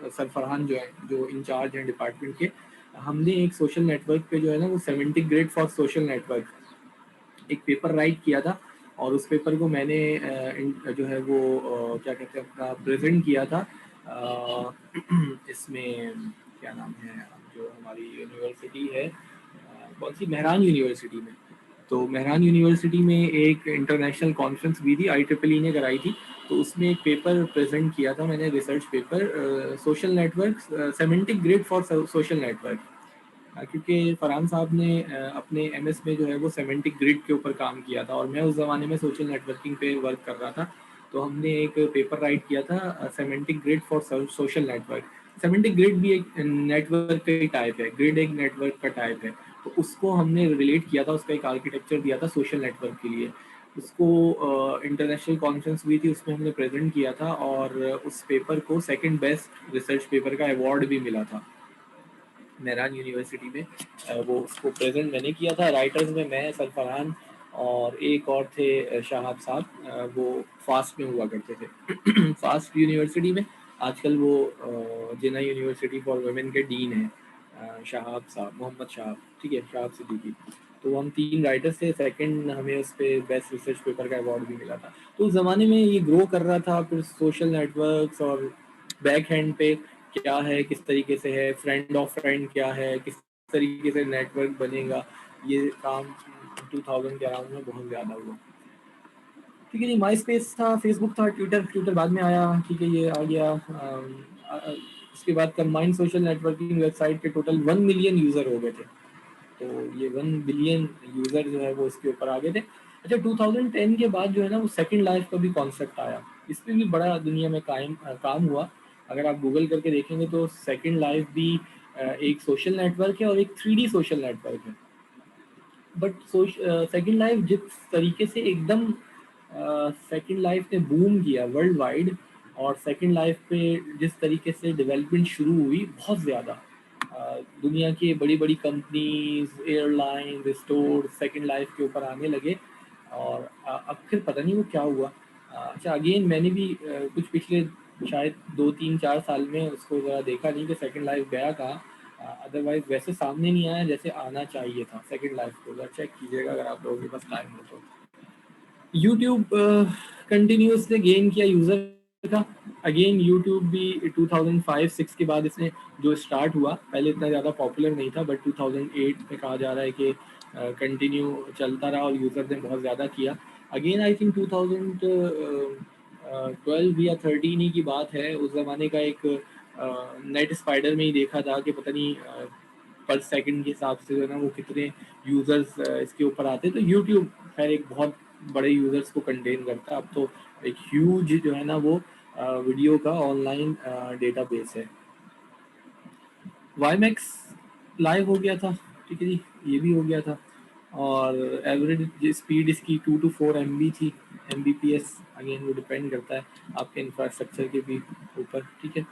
सरफरहान जो है जो इंचार्ज हैं डिपार्टमेंट के, हमने एक सोशल नेटवर्क पे जो है ना वो 70 ग्रेड फॉर सोशल नेटवर्क एक पेपर राइट किया था। और उस पेपर को मैंने जो है वो क्या कहते हैं अपना प्रेजेंट किया था इसमें क्या नाम है जो हमारी यूनिवर्सिटी है, कौन सी, मेहरान यूनिवर्सिटी में। तो मेहरान यूनिवर्सिटी में एक इंटरनेशनल कॉन्फ्रेंस भी थी, IEEE ने कराई थी। तो उसमें एक पेपर प्रेजेंट किया था मैंने, research paper, social network, semantic grid for social network, क्योंकि फरहान साहब ने अपने MS में जो है वो सेमेंटिक ग्रिड के ऊपर काम किया था और मैं उस ज़माने में सोशल नेटवर्किंग पे वर्क कर रहा था। तो हमने एक पेपर राइट किया था semantic grid for social network. Semantic grid भी एक नेटवर्क का ही टाइप है, ग्रिड एक नेटवर्क का टाइप है। तो उसको हमने रिलेट किया था, उसका एक आर्किटेक्चर दिया था सोशल नेटवर्क के लिए। उसको इंटरनेशनल कॉन्फ्रेंस हुई थी, उसमें हमने प्रेजेंट किया था और उस पेपर को सेकंड बेस्ट रिसर्च पेपर का अवार्ड भी मिला था मेहरान यूनिवर्सिटी में। वो उसको प्रेजेंट मैंने किया था। राइटर्स में मैं, सरफरान और एक और थे शाहाब साहब, वो फास्ट में हुआ करते थे फास्ट यूनिवर्सिटी में आजकल वो जिन्ना यूनिवर्सिटी फॉर वुमेन के डीन है, शहाब साहब, मोहम्मद शहाब, ठीक है, शहाब सिद्दीकी। तो हम 3 राइटर्स थे, सेकंड हमें उस पे बेस्ट रिसर्च पेपर का अवार्ड भी मिला था। तो उस ज़माने में ये ग्रो कर रहा था, फिर सोशल नेटवर्क्स और बैक हैंड पे क्या है, किस तरीके से है, फ्रेंड ऑफ फ्रेंड क्या है, किस तरीके से नेटवर्क बनेगा, ये काम 2000 के अराउंड में बहुत ज़्यादा हुआ। ठीक है जी, माई स्पेस था, फेसबुक था, ट्विटर बाद में आया, ठीक है, ये आ गया। उसके बाद कंबाइंड सोशल नेटवर्किंग वेबसाइट के टोटल 1 मिलियन यूज़र हो गए थे। तो ये 1 बिलियन यूज़र जो है वो इसके ऊपर आ गए थे। अच्छा, 2010 के बाद जो है ना वो सेकंड लाइफ का भी कॉन्सेप्ट आया, इस पे भी बड़ा दुनिया में काम हुआ। अगर आप गूगल करके देखेंगे तो सेकंड लाइफ भी एक सोशल नेटवर्क है और एक 3D सोशल नेटवर्क है। बट सेकंड लाइफ जिस तरीके से एकदम सेकंड लाइफ ने बूम किया वर्ल्ड वाइड, और सेकंड लाइफ पे जिस तरीके से डेवलपमेंट शुरू हुई बहुत ज़्यादा, दुनिया की बड़ी बड़ी companies, airline, store second life के ऊपर आने लगे। और अब फिर पता नहीं वो क्या हुआ। अच्छा, अगेन मैंने भी कुछ पिछले शायद 2 3 4 साल में उसको ज़रा देखा नहीं कि सेकंड लाइफ गया कहाँ। अदरवाइज वैसे सामने नहीं आया जैसे आना चाहिए था सेकंड लाइफ को, अगर चेक कीजिएगा अगर आप लोगों के पास टाइम हो तो। यूट्यूब कंटिन्यूसली गेन किया यूज़र का। अगेन यूट्यूब भी 2005-6 के बाद इसने जो स्टार्ट हुआ, पहले इतना ज़्यादा पॉपुलर नहीं था, बट 2008 में कहा जा रहा है कि कंटिन्यू चलता रहा और यूज़र ने बहुत ज़्यादा किया। अगेन आई थिंक 2012 या 13 ही की बात है, उस ज़माने का एक नेट स्पाइडर में ही देखा था कि पता नहीं पर सेकंड के हिसाब से जो है ना वो कितने यूज़र्स इसके ऊपर आते हैं। तो यूट्यूब खैर एक बहुत बड़े यूज़र्स को कंटेन करता है, अब तो एक ह्यूज जो है ना वो वीडियो का ऑनलाइन डेटाबेस है। वाईमैक्स लाइव हो गया था, ठीक है जी, ये भी हो गया था। और एवरेज स्पीड इसकी 2 to 4 MB थी, MBPS। अगेन वो डिपेंड करता है आपके इंफ्रास्ट्रक्चर के भी ऊपर, ठीक है।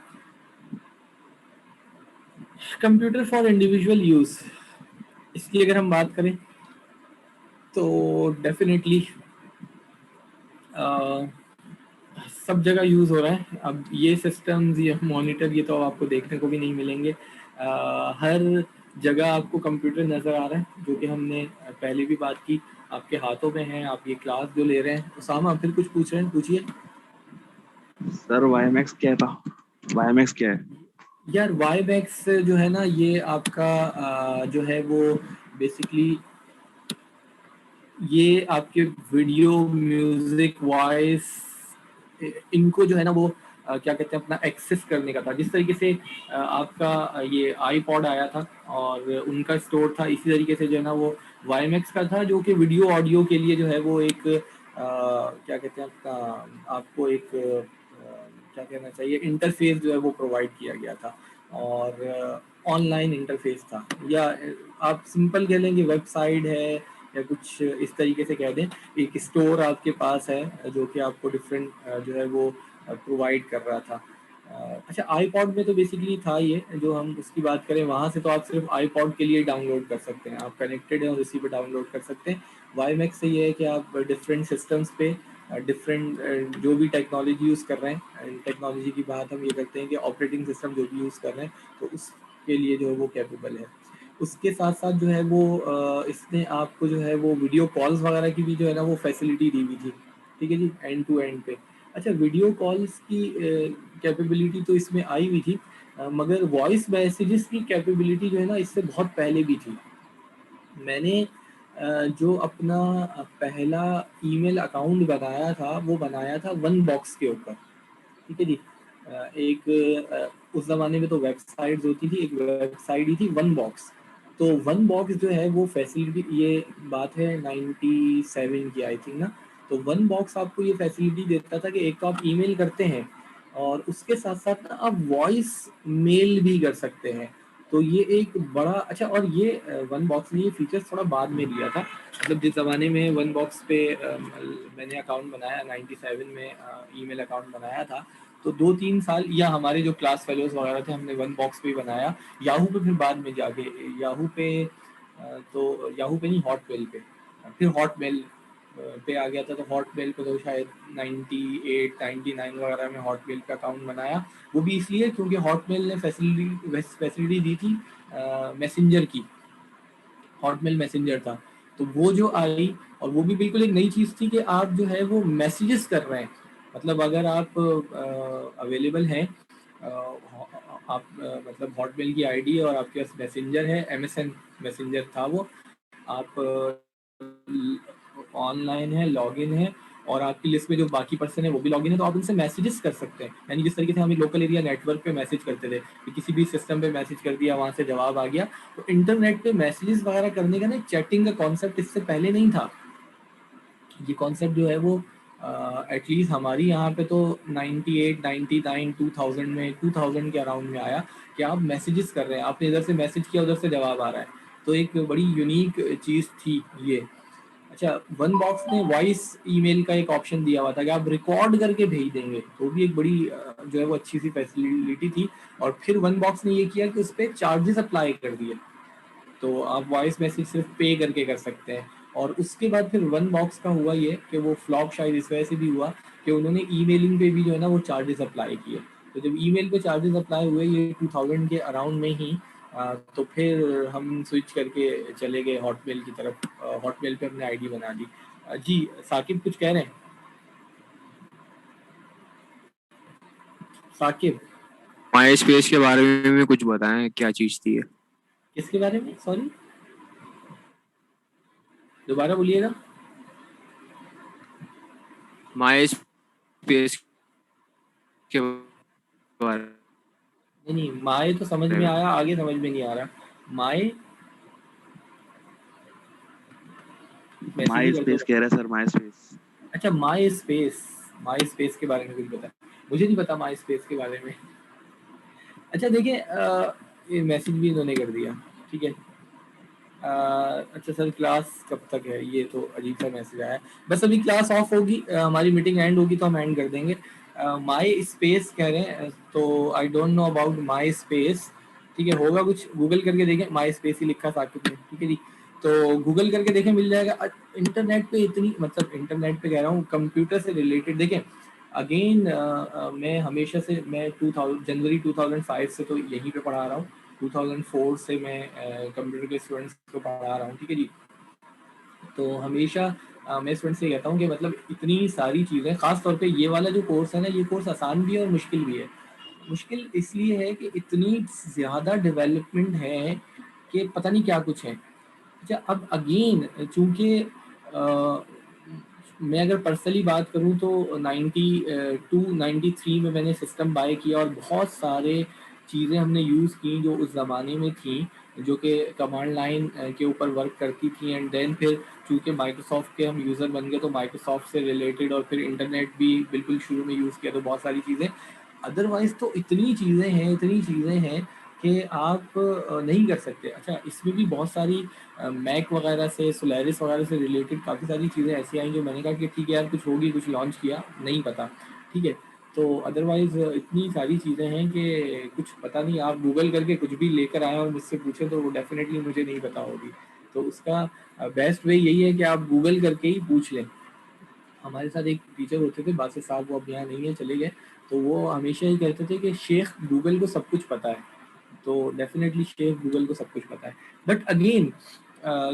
कंप्यूटर फॉर इंडिविजुअल यूज़, इसकी अगर हम बात करें तो डेफिनेटली सब जगह यूज़ हो रहा है। अब ये सिस्टम्स, ये मॉनिटर, ये तो आपको देखने को भी नहीं मिलेंगे। हर जगह आपको कंप्यूटर नज़र आ रहा है, जो कि हमने पहले भी बात की, आपके हाथों में है। आप ये क्लास जो ले रहे हैं, उसामा आप फिर कुछ पूछ रहे हैं, पूछिए। सर वाईमैक्स क्या था? वाईमैक्स क्या है? यार वाईमैक्स जो है ना ये आपका जो है वो बेसिकली ये आपके वीडियो, म्यूजिक, वॉइस, इनको जो है ना वो क्या कहते हैं अपना एक्सेस करने का था। जिस तरीके से आपका ये आईपॉड आया था और उनका स्टोर था, इसी तरीके से जो है ना वो वाईमैक्स का था, जो कि वीडियो ऑडियो के लिए जो है वो एक क्या कहते हैं आपका, आपको एक क्या कहना चाहिए, इंटरफेस जो है वो प्रोवाइड किया गया था। और ऑनलाइन इंटरफेस था, या आप सिंपल कह लेंगे वेबसाइट है, या कुछ इस तरीके से कह दें। एक स्टोर आपके पास है जो कि आपको डिफरेंट जो है वो प्रोवाइड कर रहा था। अच्छा, आईपॉड में तो बेसिकली था ये, जो हम उसकी बात करें वहाँ से तो आप सिर्फ आईपॉड के लिए डाउनलोड कर सकते हैं, आप कनेक्टेड हैं और इसी पे डाउनलोड कर सकते हैं। वाईमैक्स से ये है कि आप डिफरेंट सिस्टम्स पे डिफरेंट जो भी टेक्नोलॉजी यूज़ कर रहे हैं, टेक्नोलॉजी की बात हम ये करते हैं कि ऑपरेटिंग सिस्टम जो भी यूज़ कर रहे हैं, तो उसके लिए जो है वो कैपेबल है। उसके साथ साथ जो है वो इसने आपको जो है वो वीडियो कॉल्स वगैरह की भी जो है ना वो फैसिलिटी दी हुई थी, ठीक है जी, एंड टू एंड पे। अच्छा, वीडियो कॉल्स की कैपेबिलिटी तो इसमें आई हुई थी, मगर वॉइस मैसेजेस की कैपेबिलिटी जो है ना इससे बहुत पहले भी थी। मैंने जो अपना पहला ईमेल अकाउंट बनाया था वो बनाया था वन बॉक्स के ऊपर, ठीक है जी। एक उस ज़माने में तो वेबसाइट्स होती थी, एक वेबसाइट ही थी वन बॉक्स। तो वन बॉक्स जो है वो फैसिलिटी, ये बात है 97 की आई थिंक ना। तो वन बॉक्स आपको ये फैसिलिटी देता था कि एक तो आप ईमेल करते हैं और उसके साथ साथ ना आप वॉइस मेल भी कर सकते हैं। तो ये एक बड़ा अच्छा, और ये वन बॉक्स ने ये फीचर्स थोड़ा बाद में दिया था। मतलब जिस ज़माने में वन बॉक्स पे मैंने अकाउंट बनाया 97 में, ईमेल अकाउंट बनाया था, तो 2 3 साल, या हमारे जो क्लास फेलोज वगैरह थे हमने वन बॉक्स पे ही बनाया। याहू पे फिर बाद में जाके, याहू पे तो याहू पे नहीं, हॉटमेल पे, फिर हॉटमेल पे आ गया था, तो हॉटमेल पे तो शायद 98 99 वगैरह में हॉटमेल पे अकाउंट बनाया। वो भी इसलिए क्योंकि हॉटमेल ने फैसिलिटी दी थी मैसेंजर की, हॉटमेल मैसेंजर था। तो वो जो आई, और वो भी बिल्कुल एक नई चीज़ थी कि आप जो है वो मैसेजेस कर रहे हैं, मतलब अगर आप अवेलेबल हैं, आप मतलब हॉटमेल की आईडी और आपके पास मैसेंजर है, एमएसएन मैसेंजर था वो, आप ऑनलाइन है, लॉगिन है, और आपकी लिस्ट में जो बाकी पर्सन है वो भी लॉगिन है, तो आप उनसे मैसेजेस कर सकते हैं। यानी जिस तरीके से हम लोकल एरिया नेटवर्क पे मैसेज करते थे कि किसी भी सिस्टम पे मैसेज कर दिया, वहाँ से जवाब आ गया, तो इंटरनेट पे मैसेजेस वगैरह करने का ना चैटिंग का कॉन्सेप्ट इससे पहले नहीं था। ये कॉन्सेप्ट जो है वो एटलीस्ट हमारी यहाँ पे तो 98 99 2000 में, 2000 के अराउंड में आया कि आप मैसेजेस कर रहे हैं, आपने इधर से मैसेज किया, उधर से जवाब आ रहा है। तो एक बड़ी यूनिक चीज़ थी ये। अच्छा, वन बॉक्स ने वॉइस ईमेल का एक ऑप्शन दिया हुआ था कि आप रिकॉर्ड करके भेज देंगे, तो भी एक बड़ी जो है वो अच्छी सी फैसिलिटी थी। और फिर वन बॉक्स ने ये किया कि उस पर चार्जेस अप्लाई कर दिए, तो आप वॉइस मैसेज सिर्फ पे करके कर सकते हैं। और उसके बाद फिर वन बॉक्स का हुआ ये कि वो फ्लॉप शायद इस वजह से भी हुआ कि उन्होंने ईमेलिंग पे भी जो है ना वो चार्जेस अप्लाई किए। तो जब ईमेल पे चार्जेस अप्लाई हुए ये 2000 के अराउंड में ही, तो फिर हम स्विच करके चले गए हॉटमेल की तरफ, हॉटमेल पे हमने आईडी बना दी। जी साकिब कुछ कह रहे हैं? साकिब, माई स्पेस के बारे में कुछ बताएं, क्या चीज थी ये? किसके बारे में, सॉरी दोबारा बोलिएगा। माई स्पेस के बारे नहीं नहीं, माए तो समझ में में। आया, आगे समझ में नहीं आ रहा। माए मैसेज ही माई कर दो। स्पेस कह रहे हैं सर, माई स्पेस। अच्छा माई स्पेस, माई स्पेस के बारे में कुछ पता? मुझे नहीं पता माई स्पेस के बारे में। अच्छा देखिए, ये मैसेज भी इन्होंने कर दिया, ठीक है। अच्छा सर क्लास कब तक है, ये तो अजीब सा मैसेज आया है। बस अभी क्लास ऑफ होगी, हमारी मीटिंग एंड होगी तो हम एंड कर देंगे। माई स्पेस कह रहे हैं, तो I don't know about my space. ठीक है, होगा कुछ, गूगल करके देखें, माई स्पेस ही लिखा साकिब ने, ठीक है जी। तो गूगल करके देखें, मिल जाएगा। इंटरनेट पे इतनी, मतलब इंटरनेट पे कह रहा हूँ, कंप्यूटर से रिलेटेड देखें। अगेन मैं हमेशा से, मैं 2000 जनवरी 2005 से तो यहीं पे पढ़ा रहा हूँ। 2004 से मैं कंप्यूटर के स्टूडेंट्स को पढ़ा रहा हूँ, ठीक है जी। तो हमेशा मैं स्टूडेंट से कहता हूँ कि मतलब इतनी सारी चीज़ें, ख़ास तौर पे ये वाला जो कोर्स है ना, ये कोर्स आसान भी है और मुश्किल भी है। मुश्किल इसलिए है कि इतनी ज़्यादा डेवलपमेंट है कि पता नहीं क्या कुछ है। अच्छा, अब अगेन चूँकि मैं अगर पर्सनली बात करूँ तो 93 में मैंने सिस्टम बाय किया, और बहुत सारे चीज़ें हमने यूज़ की जो उस ज़माने में थी, जो कि कमांड लाइन के ऊपर वर्क करती थी। एंड देन फिर चूँकि माइक्रोसॉफ्ट के हम यूज़र बन गए, तो माइक्रोसॉफ्ट से रिलेटेड, और फिर इंटरनेट भी बिल्कुल शुरू में यूज़ किया, तो बहुत सारी चीज़ें। अदरवाइज़ तो इतनी चीज़ें हैं, इतनी चीज़ें हैं कि आप नहीं कर सकते। अच्छा, इसमें भी बहुत सारी मैक वगैरह से, सोलारिस वगैरह से रिलेटेड काफ़ी सारी चीज़ें ऐसी आई जो मैंने कहा कि ठीक है यार, कुछ होगी, कुछ लॉन्च किया, नहीं पता, ठीक है। तो अदरवाइज़ इतनी सारी चीज़ें हैं कि कुछ पता नहीं, आप गूगल करके कुछ भी लेकर आए और मुझसे पूछें तो वो डेफ़िनेटली मुझे नहीं पता होगी। तो उसका बेस्ट वे यही है कि आप गूगल करके ही पूछ लें। हमारे साथ एक टीचर होते थे बासित साहब, वो अब यहाँ नहीं है, चले गए। तो वो हमेशा ही कहते थे कि शेख गूगल को सब कुछ पता है। तो डेफिनेटली शेफ गूगल को सब कुछ पता है। बट अगेन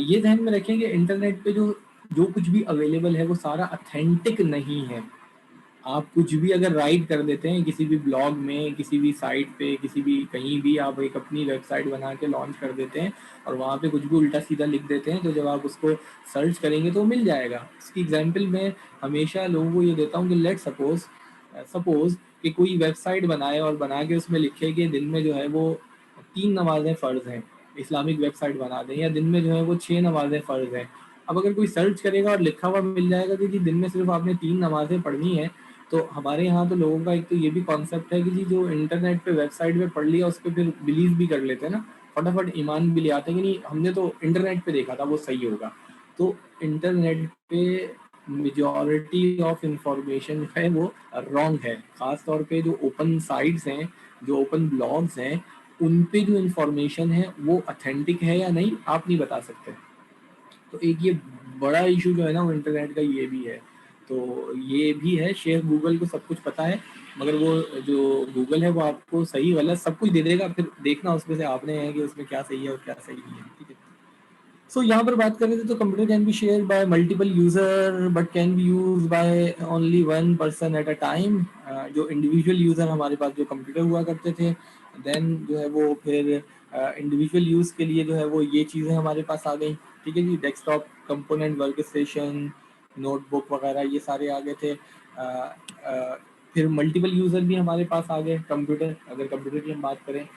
ये ध्यान में रखें कि इंटरनेट पे जो जो कुछ भी अवेलेबल है वो सारा अथेंटिक नहीं है। आप कुछ भी अगर राइट कर देते हैं किसी भी ब्लॉग में, किसी भी साइट पे, किसी भी कहीं भी, आप एक अपनी वेबसाइट बना के लॉन्च कर देते हैं और वहाँ पे कुछ भी उल्टा सीधा लिख देते हैं, तो जब आप उसको सर्च करेंगे तो मिल जाएगा। इसकी एग्जांपल मैं हमेशा लोगों को ये देता हूँ कि लेट सपोज सपोज कि कोई वेबसाइट बनाए और बना के उसमें लिखे कि दिन में जो है वो 3 नमाज़ें फ़र्ज़ हैं, इस्लामिक वेबसाइट बना दें, या दिन में जो है वो 6 नमाज़ें फ़र्ज़ हैं। अब अगर कोई सर्च करेगा और लिखा हुआ मिल जाएगा कि जी दिन में सिर्फ आपने 3 नमाज़ें पढ़नी है, तो हमारे यहाँ तो लोगों का एक तो ये भी कॉन्सेप्ट है कि जी जो इंटरनेट पे वेबसाइट पे पढ़ लिया उस पर फिर बिलीव भी कर लेते हैं ना, फटाफट ईमान भी ले आते हैं कि नहीं हमने तो इंटरनेट पे देखा था वो सही होगा। तो इंटरनेट पे मेजॉरिटी ऑफ इंफॉर्मेशन है वो रॉन्ग है। ख़ास तौर पे जो ओपन साइट्स हैं, जो ओपन ब्लॉग्स हैं, उन पे जो इंफॉर्मेशन है वो ऑथेंटिक है या नहीं आप नहीं बता सकते। तो एक ये बड़ा इशू जो है ना वो इंटरनेट का ये भी है। तो ये भी है, शेयर गूगल को सब कुछ पता है, मगर वो जो गूगल है वो आपको सही गलत सब कुछ दे देगा, फिर देखना उसमें से आपने है कि उसमें क्या सही है और क्या सही नहीं है, ठीक है। सो यहाँ पर बात कर रहे थे तो computer can be share bye multiple user but can be use by only one person at a time. जो इंडिविजुअल यूजर हमारे पास जो कंप्यूटर हुआ करते थे, देन जो है वो फिर इंडिविजुअल यूज के लिए जो है वो ये चीज़ें हमारे पास आ गई, ठीक है जी। Desktop component, work station, notebook वगैरह ये सारे आ गए थे। फिर मल्टीपल यूजर भी हमारे पास आ गए कंप्यूटर। अगर कंप्यूटर की हम बात करें,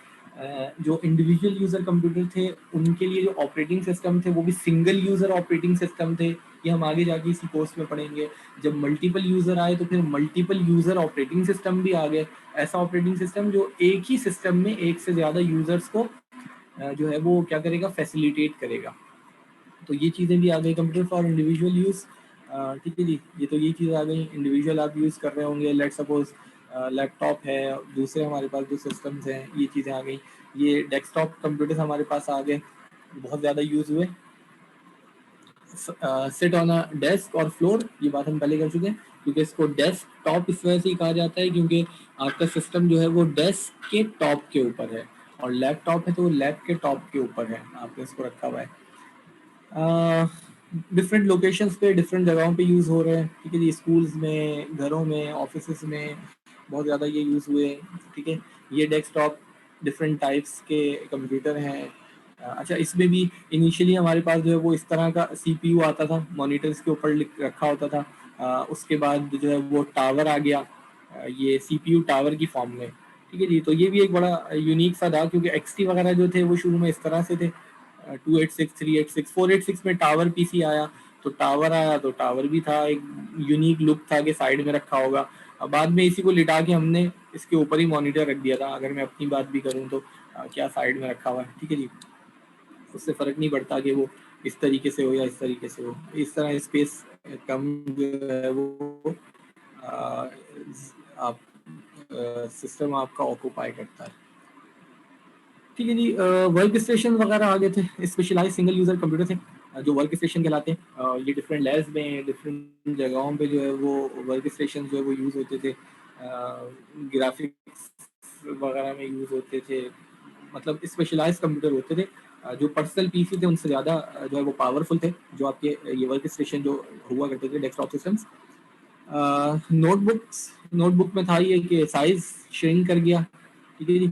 जो इंडिविजुअल यूजर कंप्यूटर थे उनके लिए जो ऑपरेटिंग सिस्टम थे वो भी सिंगल यूजर ऑपरेटिंग सिस्टम थे, ये हम आगे जाके इसी कोर्स में पढ़ेंगे। जब मल्टीपल यूजर आए तो फिर मल्टीपल यूजर ऑपरेटिंग सिस्टम भी आ गए, ऐसा ऑपरेटिंग सिस्टम जो एक ही सिस्टम में एक से ज़्यादा यूजर्स को जो है वो क्या करेगा, फैसिलिटेट करेगा। तो ये चीज़ें भी आ गई कंप्यूटर फॉर इंडिविजुअल यूज़, ठीक है जी। ये तो ये चीज़ आ गई, इंडिविजुअल आप यूज़ कर रहे होंगे, लेट सपोज लैपटॉप है, दूसरे हमारे पास जो सिस्टम्स हैं ये चीज़ें आ गई। ये डेस्कटॉप कंप्यूटर्स हमारे पास आ गए, बहुत ज़्यादा यूज़ हुए। सिट ऑन अ डेस्क और फ्लोर, ये बात हम पहले कर चुके हैं, क्योंकि इसको डेस्कटॉप इस वजह से ही कहा जाता है क्योंकि आपका सिस्टम जो है वो डेस्क के टॉप के ऊपर है, और लैपटॉप है तो वो लैप के टॉप के ऊपर है, आपने इसको रखा हुआ है। डिफरेंट लोकेशंस पे, डिफरेंट जगहों पे यूज़ हो रहे हैं, ठीक है जी। स्कूल्स में, घरों में, ऑफिस में बहुत ज़्यादा ये यूज़ हुए, ठीक है। ये डेस्कटॉप डिफरेंट टाइप्स के कंप्यूटर हैं। अच्छा, इसमें भी इनिशियली हमारे पास जो है वो इस तरह का सीपीयू आता था, मॉनिटर्स के ऊपर रखा होता था। उसके बाद जो है वो टावर आ गया, ये सीपीयू टावर की फॉर्म में, ठीक है जी। तो ये भी एक बड़ा यूनिक सा था, क्योंकि एक्सटी वगैरह जो थे वो शुरू में इस तरह से थे, 286, 386, 486 में टावर पीसी आया, तो टावर आया तो टावर भी था, एक यूनिक लुक था कि साइड में रखा होगा। अब बाद में इसी को लिटा के हमने इसके ऊपर ही मॉनिटर रख दिया था। अगर मैं अपनी बात भी करूँ तो क्या साइड में रखा हुआ है, ठीक है जी। उससे फर्क नहीं पड़ता कि वो इस तरीके से हो या इस तरीके से हो, इस तरह स्पेस कम जो है वो आ, आप सिस्टम आपका ऑक्यूपाई करता है, ठीक है जी। वर्क स्टेशन वगैरह आ गए थे, स्पेशलाइज सिंगल यूजर कंप्यूटर थे, जो वर्क स्टेशन कहलाते हैं। ये डिफरेंट लैब्स में, डिफरेंट जगहों पे जो है वो वर्क स्टेशन जो है वो यूज़ होते थे, ग्राफिक्स वगैरह में यूज़ होते थे, मतलब स्पेशलाइज कंप्यूटर होते थे। जो पर्सनल पीसी थे उनसे ज़्यादा जो है वो पावरफुल थे, जो आपके ये वर्क स्टेशन जो हुआ करते थे, डेस्कटॉप सिस्टम्स। नोटबुक्स, नोटबुक में था ये कि साइज श्रिंक कर गया, ठीक है जी।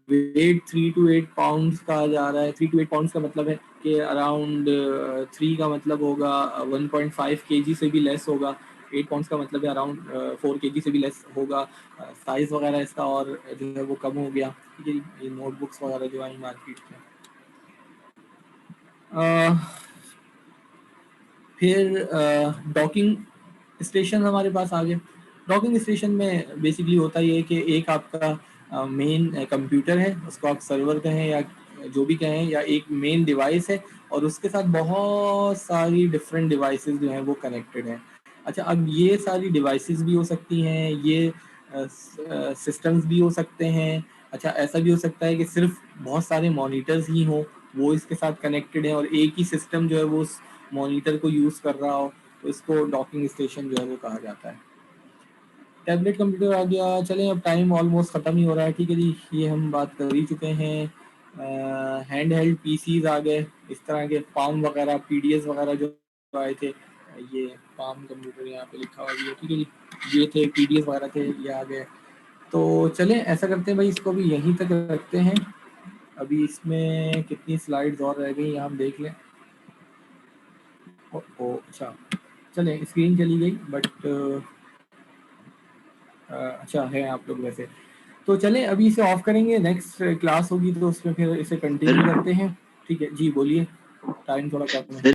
वेट 3 to 8 पाउंड्स कहा जा रहा है। 3 to 8 पाउंड्स का मतलब है कि अराउंड 3 का मतलब होगा 1.5 kg से भी लेस होगा। 8 पाउंड्स का मतलब है अराउंड 4 kg से भी लेस होगा। साइज वगैरह इसका और जो है वो कम हो गया, ठीक है। ये नोटबुक्स वगैरह जो आई मार्केट में। फिर डॉकिंग स्टेशन हमारे पास आ गए। डॉकिंग स्टेशन में बेसिकली होता ये है कि एक आपका मेन कंप्यूटर है, उसको आप सर्वर कहें या जो भी कहें, या एक मेन डिवाइस है और उसके साथ बहुत सारी डिफरेंट डिवाइसेस जो हैं वो कनेक्टेड हैं। अच्छा, अब ये सारी डिवाइसेस भी हो सकती हैं, ये सिस्टम्स भी हो सकते हैं। अच्छा, ऐसा भी हो सकता है कि सिर्फ बहुत सारे मॉनिटर्स ही हों, वो इसके साथ कनेक्टेड है और एक ही सिस्टम जो है वो उस मॉनिटर को यूज़ कर रहा हो, तो इसको डॉकिंग स्टेशन जो है वो कहा जाता है। टैबलेट कंप्यूटर आ गया। चलें, अब टाइम ऑलमोस्ट ख़त्म ही हो रहा है, ठीक है जी। ये हम बात कर ही चुके हैं। हैंड हेल्ड पीसीज आ गए, इस तरह के पाम वगैरह, पीडीएस वगैरह जो आए थे। ये पाम कंप्यूटर यहाँ पे लिखा हुआ भी है, ठीक है जी। ये थे पीडीएस वगैरह थे, ये आ गए। तो चलें ऐसा करते हैं भाई, इसको भी यहीं तक रखते हैं। अभी इसमें कितनी स्लाइड्स और रह गई यहाँ हम देख लें। ओ अच्छा, चलें स्क्रीन चली गई बट अच्छा है आप लोग वैसे। तो चलें अभी इसे ऑफ करेंगे, नेक्स्ट क्लास होगी तो उसमें फिर इसे कंटिन्यू सर करते हैं, ठीक है जी। बोलिए, टाइम थोड़ा कम है। सर